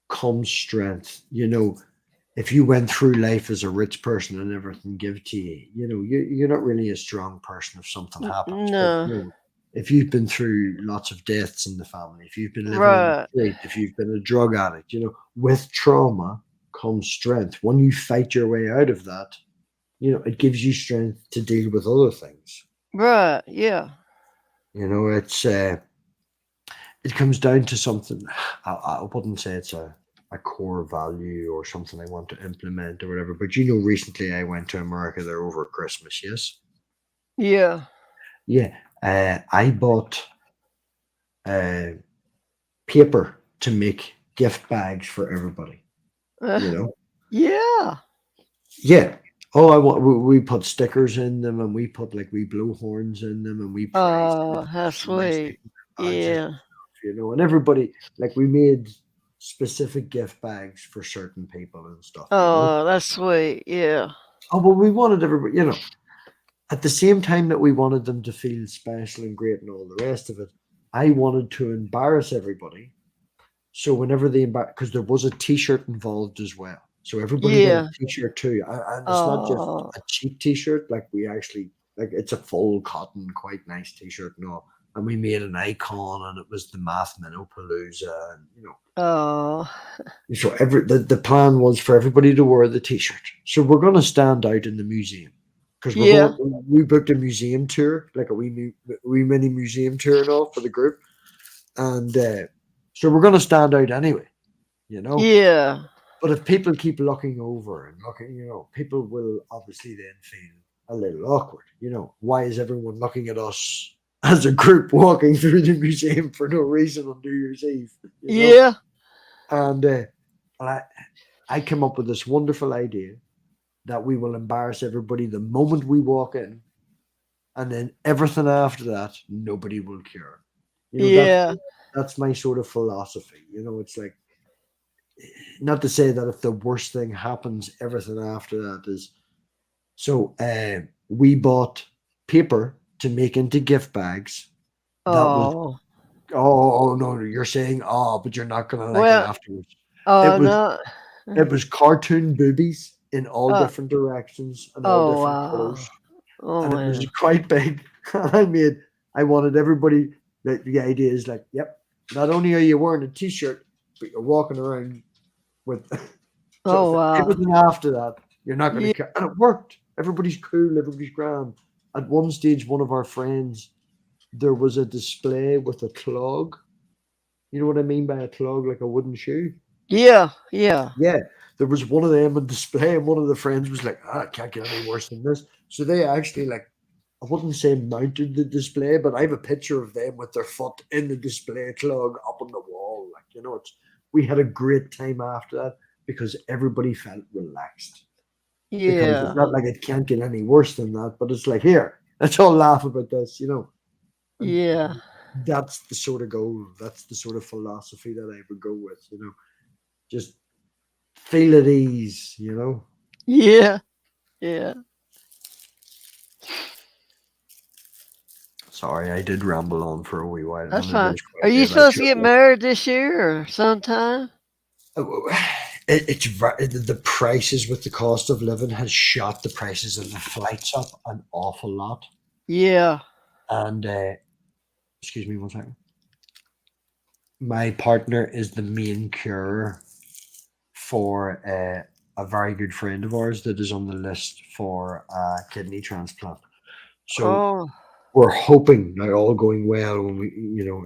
comes strength. If you went through life as a rich person and everything given to you, you're not really a strong person if something happens. No. But, if you've been through lots of deaths in the family, if you've been living Right. in the street, if you've been a drug addict, with trauma comes strength. When you fight your way out of that, it gives you strength to deal with other things. Right. Yeah. It's it comes down to something. I wouldn't say it's a core value or something I want to implement or whatever. But recently I went to America there over Christmas. Yes. Yeah. Yeah. I bought paper to make gift bags for everybody. Yeah. Yeah. Oh, we put stickers in them, and we put we blow horns in them, and we. Oh, how sweet. Yeah. And everybody we made specific gift bags for certain people and stuff. Oh, that's sweet. Yeah. Oh, well, we wanted everybody, at the same time that we wanted them to feel special and great and all the rest of it, I wanted to embarrass everybody. So whenever they because there was a T-shirt involved as well. So everybody got a T-shirt too. And it's not just a cheap T-shirt. We actually, it's a full cotton, quite nice T-shirt and all. And we made an icon, and it was the Math Minnopalooza, and Oh. So the plan was for everybody to wear the T-shirt. So we're going to stand out in the museum because we booked a museum tour, a wee mini museum tour and all for the group, and so we're going to stand out anyway, Yeah. But if people keep looking over and looking, people will obviously then feel a little awkward. Why is everyone looking at us as a group walking through the museum for no reason on New Year's Eve? Yeah. And I came up with this wonderful idea that we will embarrass everybody the moment we walk in, and then everything after that, nobody will care. That's my sort of philosophy. It's not to say that if the worst thing happens, everything after that is. So we bought paper to make into gift bags. Oh. Oh no! You're saying but you're not gonna like it afterwards. Oh no! It was cartoon boobies in all different directions and all different colors, and it was quite big. I wanted everybody. The idea is yep, not only are you wearing a t-shirt, but you're walking around with. Oh, wow. Everything after that, you're not going to. Yeah. And it worked. Everybody's cool. Everybody's grand. At one stage, one of our friends, there was a display with a clog. You know what I mean by a clog, like a wooden shoe? Yeah. Yeah. Yeah, there was one of them on display, and one of the friends was like, "Ah, it can't get any worse than this." So they actually, like, I wouldn't say mounted the display, but I have a picture of them with their foot in the display clog up on the wall. Like, you know, we had a great time after that because everybody felt relaxed. Because Yeah. it's not like it can't get any worse than that, but it's like, here, let's all laugh about this, you know. And Yeah. that's the sort of goal, that's the sort of philosophy that I would go with, you know. Just feel at ease, you know. Yeah. Yeah. Sorry, I did ramble on for a wee while. That's and it fine. is quite Are you late. I supposed to should get have- married this year or sometime? The prices with the cost of living has shot the prices of the flights up an awful lot. Yeah. And excuse me 1 second. My partner is the main curer for a very good friend of ours that is on the list for a kidney transplant. So Oh. we're hoping, now all going well, when we, you know,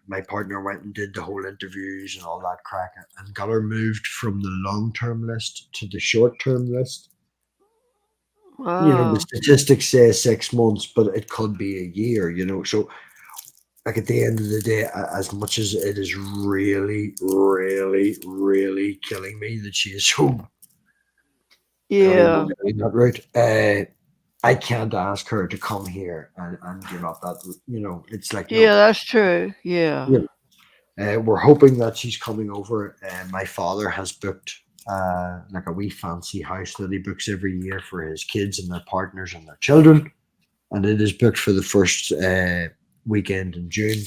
my partner went and did the whole interviews and all that crack and got her moved from the long-term list to the short-term list. You know, the Wow. statistics say 6 months, but it could be a year, you know. So, like, at the end of the day, as much as it is really, really, really killing me that she is so Yeah. not right, I can't ask her to come here and give up that, you know. It's like, no. Yeah, that's true. Yeah. We're hoping that she's coming over. My father has booked like a wee fancy house that he books every year for his kids and their partners and their children, and it is booked for the first weekend in June,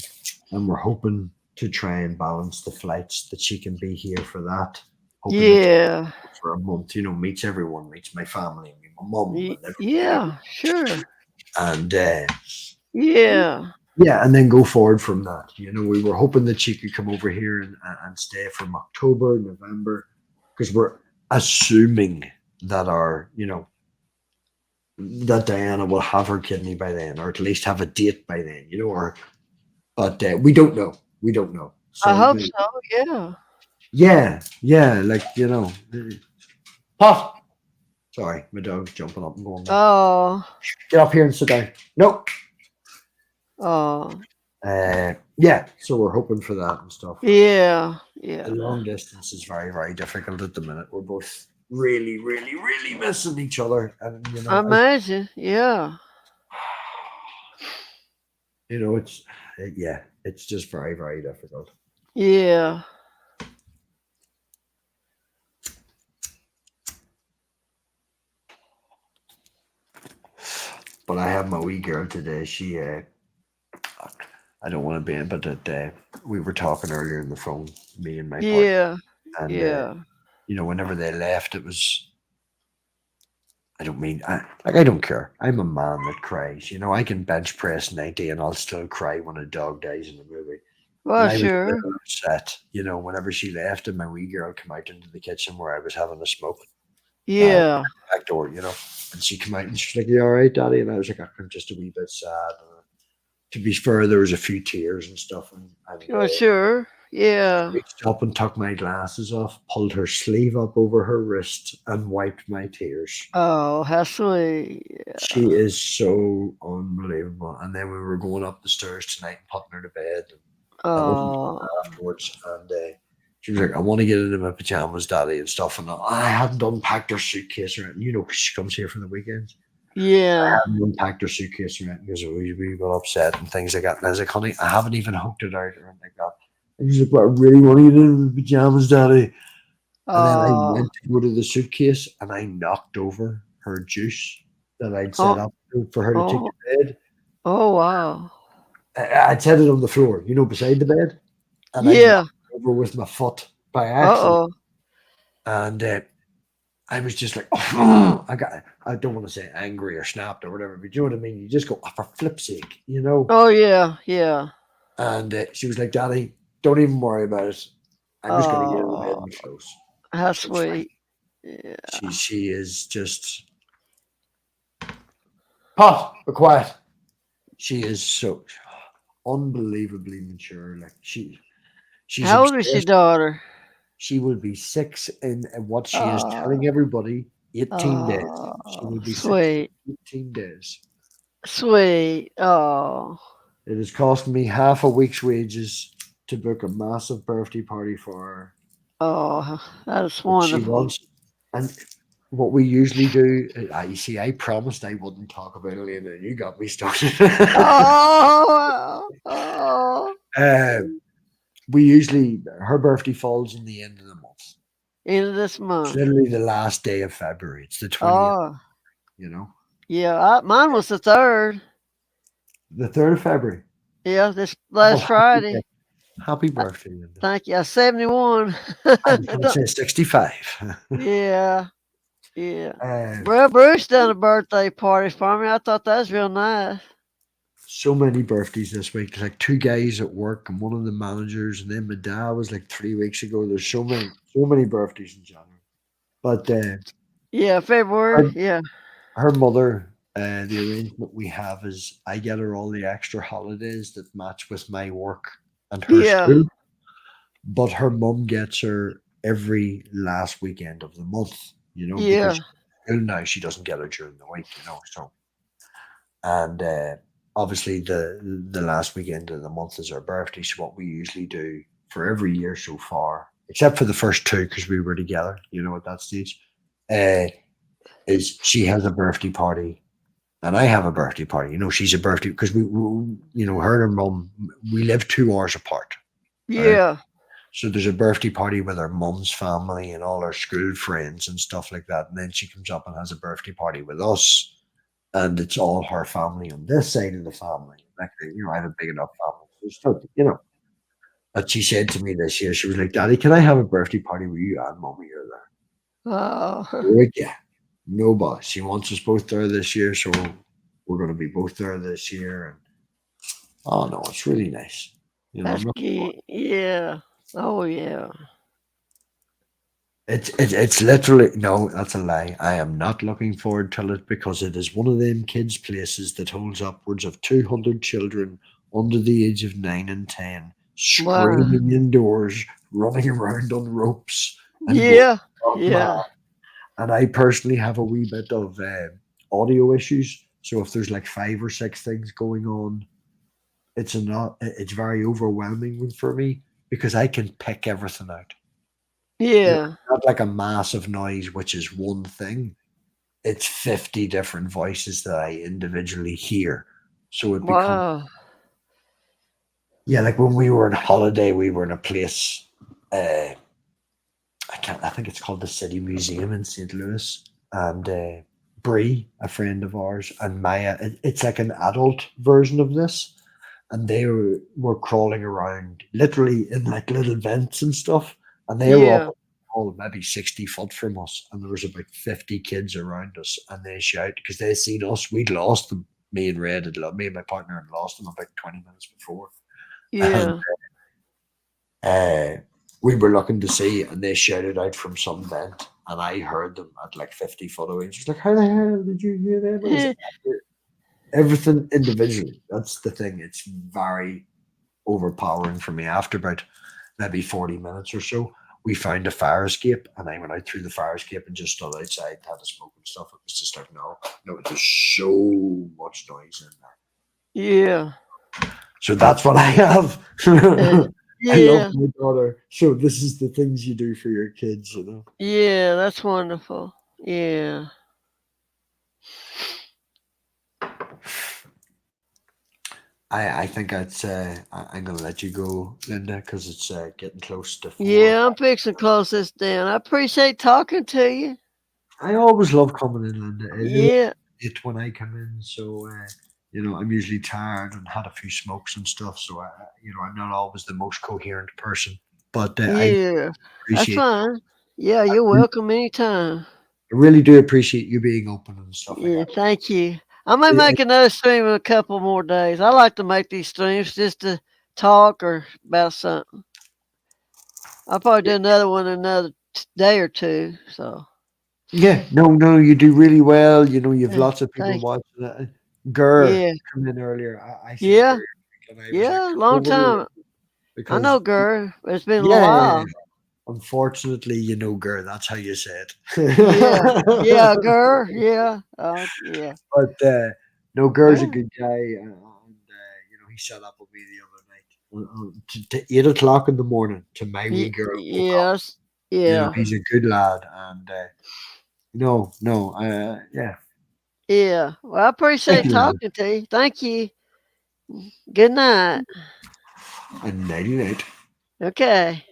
and we're hoping to try and balance the flights that she can be here for that. Hoping that she Yeah. for a month, you know, meets everyone, meets my family, my mum, and everybody, Yeah. Sure. and Yeah. yeah, and then go forward from that. You know, we were hoping that she could come over here and stay from October, November, because we're assuming that our, you know, that Diana will have her kidney by then, or at least have a date by then, you know, but we don't know. We don't know. So I hope so. Yeah. yeah, like, you know. Pot! Sorry, my dog's jumping up and going, Oh. get up here and sit down. Nope. Oh. Yeah, so we're hoping for that and stuff. Yeah. Yeah. The long distance is very, very difficult at the minute. We're both really, really, really missing each other, and you know, I imagine. Yeah. you know, it's just very, very difficult. Yeah. But I have my wee girl today. She, I don't want to be in, but we were talking earlier on the phone, me and my partner, Yeah. and Yeah. you know, whenever they left, it was. I don't care. I'm a man that cries. You know, I can bench press 90 and I'll still cry when a dog dies in a movie. Well, And I was sure. really upset, you know, whenever she left and my wee girl came out into the kitchen where I was having a smoke Yeah. back door, you know, and she came out and she's like, "You all right, Daddy?" And I was like, "I'm just a wee bit sad." To be fair, there was a few tears and stuff, and Oh, sure. Yeah. reached up and took my glasses off, pulled her sleeve up over her wrist, and wiped my tears. Oh, how sweet. Yeah. She is so unbelievable. And then we were going up the stairs tonight and putting her to bed. And Oh. afterwards, and she was like, "I want to get into my pajamas, Daddy," and stuff. And I hadn't unpacked her suitcase or anything, you know, because she comes here for the weekends. I Yeah. hadn't unpacked her suitcase or anything because we got upset and things like that. And I was like, "Honey, I haven't even hooked it out or anything like that." And she's like, "But I really want to get into my pajamas, Daddy." And then I Oh. went to go to the suitcase and I knocked over her juice that I'd set Oh. up for her to take Oh. to bed. Oh, wow. I'd set it on the floor, you know, beside the bed. And I Yeah. knocked it over with my foot by accident. Uh-oh. And I was just like, oh, I don't want to say angry or snapped or whatever, but you know what I mean? You just go, oh, for flip's sake, you know? Oh, yeah. Yeah. And she was like, "Daddy, Don't even worry about it. I'm just going to get it ahead Oh, and close. how It's fine. sweet. Yeah. She is just Pot, be quiet. She is so unbelievably mature. Like she's How old is your obsessed. daughter? She will be 6 in what she is Oh, telling everybody 18 days. She will be 6 sweet. in 18 days. Sweet. Oh, It has cost me half a week's wages to book a massive birthday party for her. oh, that's But she wonderful. wants, and what we usually do, you see, I promised I wouldn't talk about Elena, and you got me started. Oh, oh, We usually, her birthday falls in the end of the month. end of this It's month. literally the last day of February. It's the 20th, Oh, you know, yeah. Mine was the 3rd. the 3rd of February. Yeah, this Well, last Friday. Happy birthday, Linda. Thank you. 71. I'm going to say 65. Yeah, yeah. Uh, Well, Bruce done a birthday party for me. I thought that was real nice. so many birthdays this week. Like 2 guys at work and one of the managers, and then my dad was like 3 weeks ago. There's so many birthdays in January. But Yeah, February. Yeah. her mother, the arrangement we have is I get her all the extra holidays that match with my work and her Yeah. school. But her mum gets her every last weekend of the month, you know, Yeah. because she's in school now she doesn't get her during the week, you know. So, and obviously the last weekend of the month is her birthday. So what we usually do for every year so far, except for the first 2 because we were together, you know, at that stage, is she has a birthday party and I have a birthday party. You know, she's a birthday because we you know, her and her mum, we live 2 hours apart. Yeah. So there's a birthday party with her mum's family and all her school friends and stuff like that. And then she comes up and has a birthday party with us. And it's all her family on this side of the family. Like, you know, I have a big enough family. So still, you know. But she said to me this year, she was like, Daddy, can I have a birthday party with you and Mummy are there? Oh. We're like, yeah, no boss. She wants us both there this year. So we're going to be both there this year. And oh, no, it's really nice. You know, That's good. Yeah. Oh, yeah. It's literally no, that's a lie. I am not looking forward to it because it is one of them kids' places that holds upwards of 200 children under the age of 9 and 10, Wow. screaming indoors, running around on ropes. And Yeah. going Yeah. mad. And I personally have a wee bit of audio issues. So if there's like 5 or 6 things going on, it's very overwhelming for me because I can pick everything out. Yeah. Not like a massive noise, which is one thing. It's 50 different voices that I individually hear. So it becomes, Wow. yeah, like when we were on holiday, we were in a place, I think it's called the City Museum in St. Louis. And Bree, a friend of ours, and Maya, it's like an adult version of this. And they were crawling around literally in like little vents and stuff. And they were Yeah. up all maybe 60 foot from us. And there was about 50 kids around us. And they shout because they seen us. We'd lost them. Me and my partner had lost them about 20 minutes before. Yeah. And we were looking to see, and they shouted out from some vent. And I heard them at like 50 foot away. Just like, how the hell did you hear them? I was like, everything individually. That's the thing. It's very overpowering for me. After about maybe 40 minutes or so, we found a fire escape, and I went out through the fire escape and just stood outside, had a smoke and stuff. It was just like, no, there's so much noise in there. Yeah. So that's what I have. I Yeah. love my daughter. So this is the things you do for your kids, you know. Yeah. That's wonderful. Yeah. I think I'm gonna let you go, Linda, because it's getting close to 4. Yeah. I'm fixing to close this down. I appreciate talking to you. I always love coming in, Linda. Yeah. It when I come in, so you know, I'm usually tired and had a few smokes and stuff, so you know, I'm not always the most coherent person, but I Yeah. That's appreciate. fine. Yeah. You're welcome anytime. I really do appreciate you being open and stuff like Yeah. that. Thank you. I may It- make another stream in a couple more days. I like to make these streams just to talk or about something. I'll probably do another one in another day or two. So Yeah, no, you do really well. You know, you've yeah, lots of people thank watching it. Gur yeah, come in earlier. I seen yeah, Gur, and I was like, yeah. come Long over time. I because know, girl. It's been a yeah, while. unfortunately, you know, Gur. That's how you say Yeah, yeah, it. girl. Yeah, yeah. But no, Gur's a Well, good guy, and you know, he set up with me the other night to 8 o'clock in the morning to my wee girl woke up. yes, You know, yeah, he's a good lad, and yeah. yeah. Well, I Thank appreciate you, lad. talking to you. Thank you. Good night. And nighty night. Okay.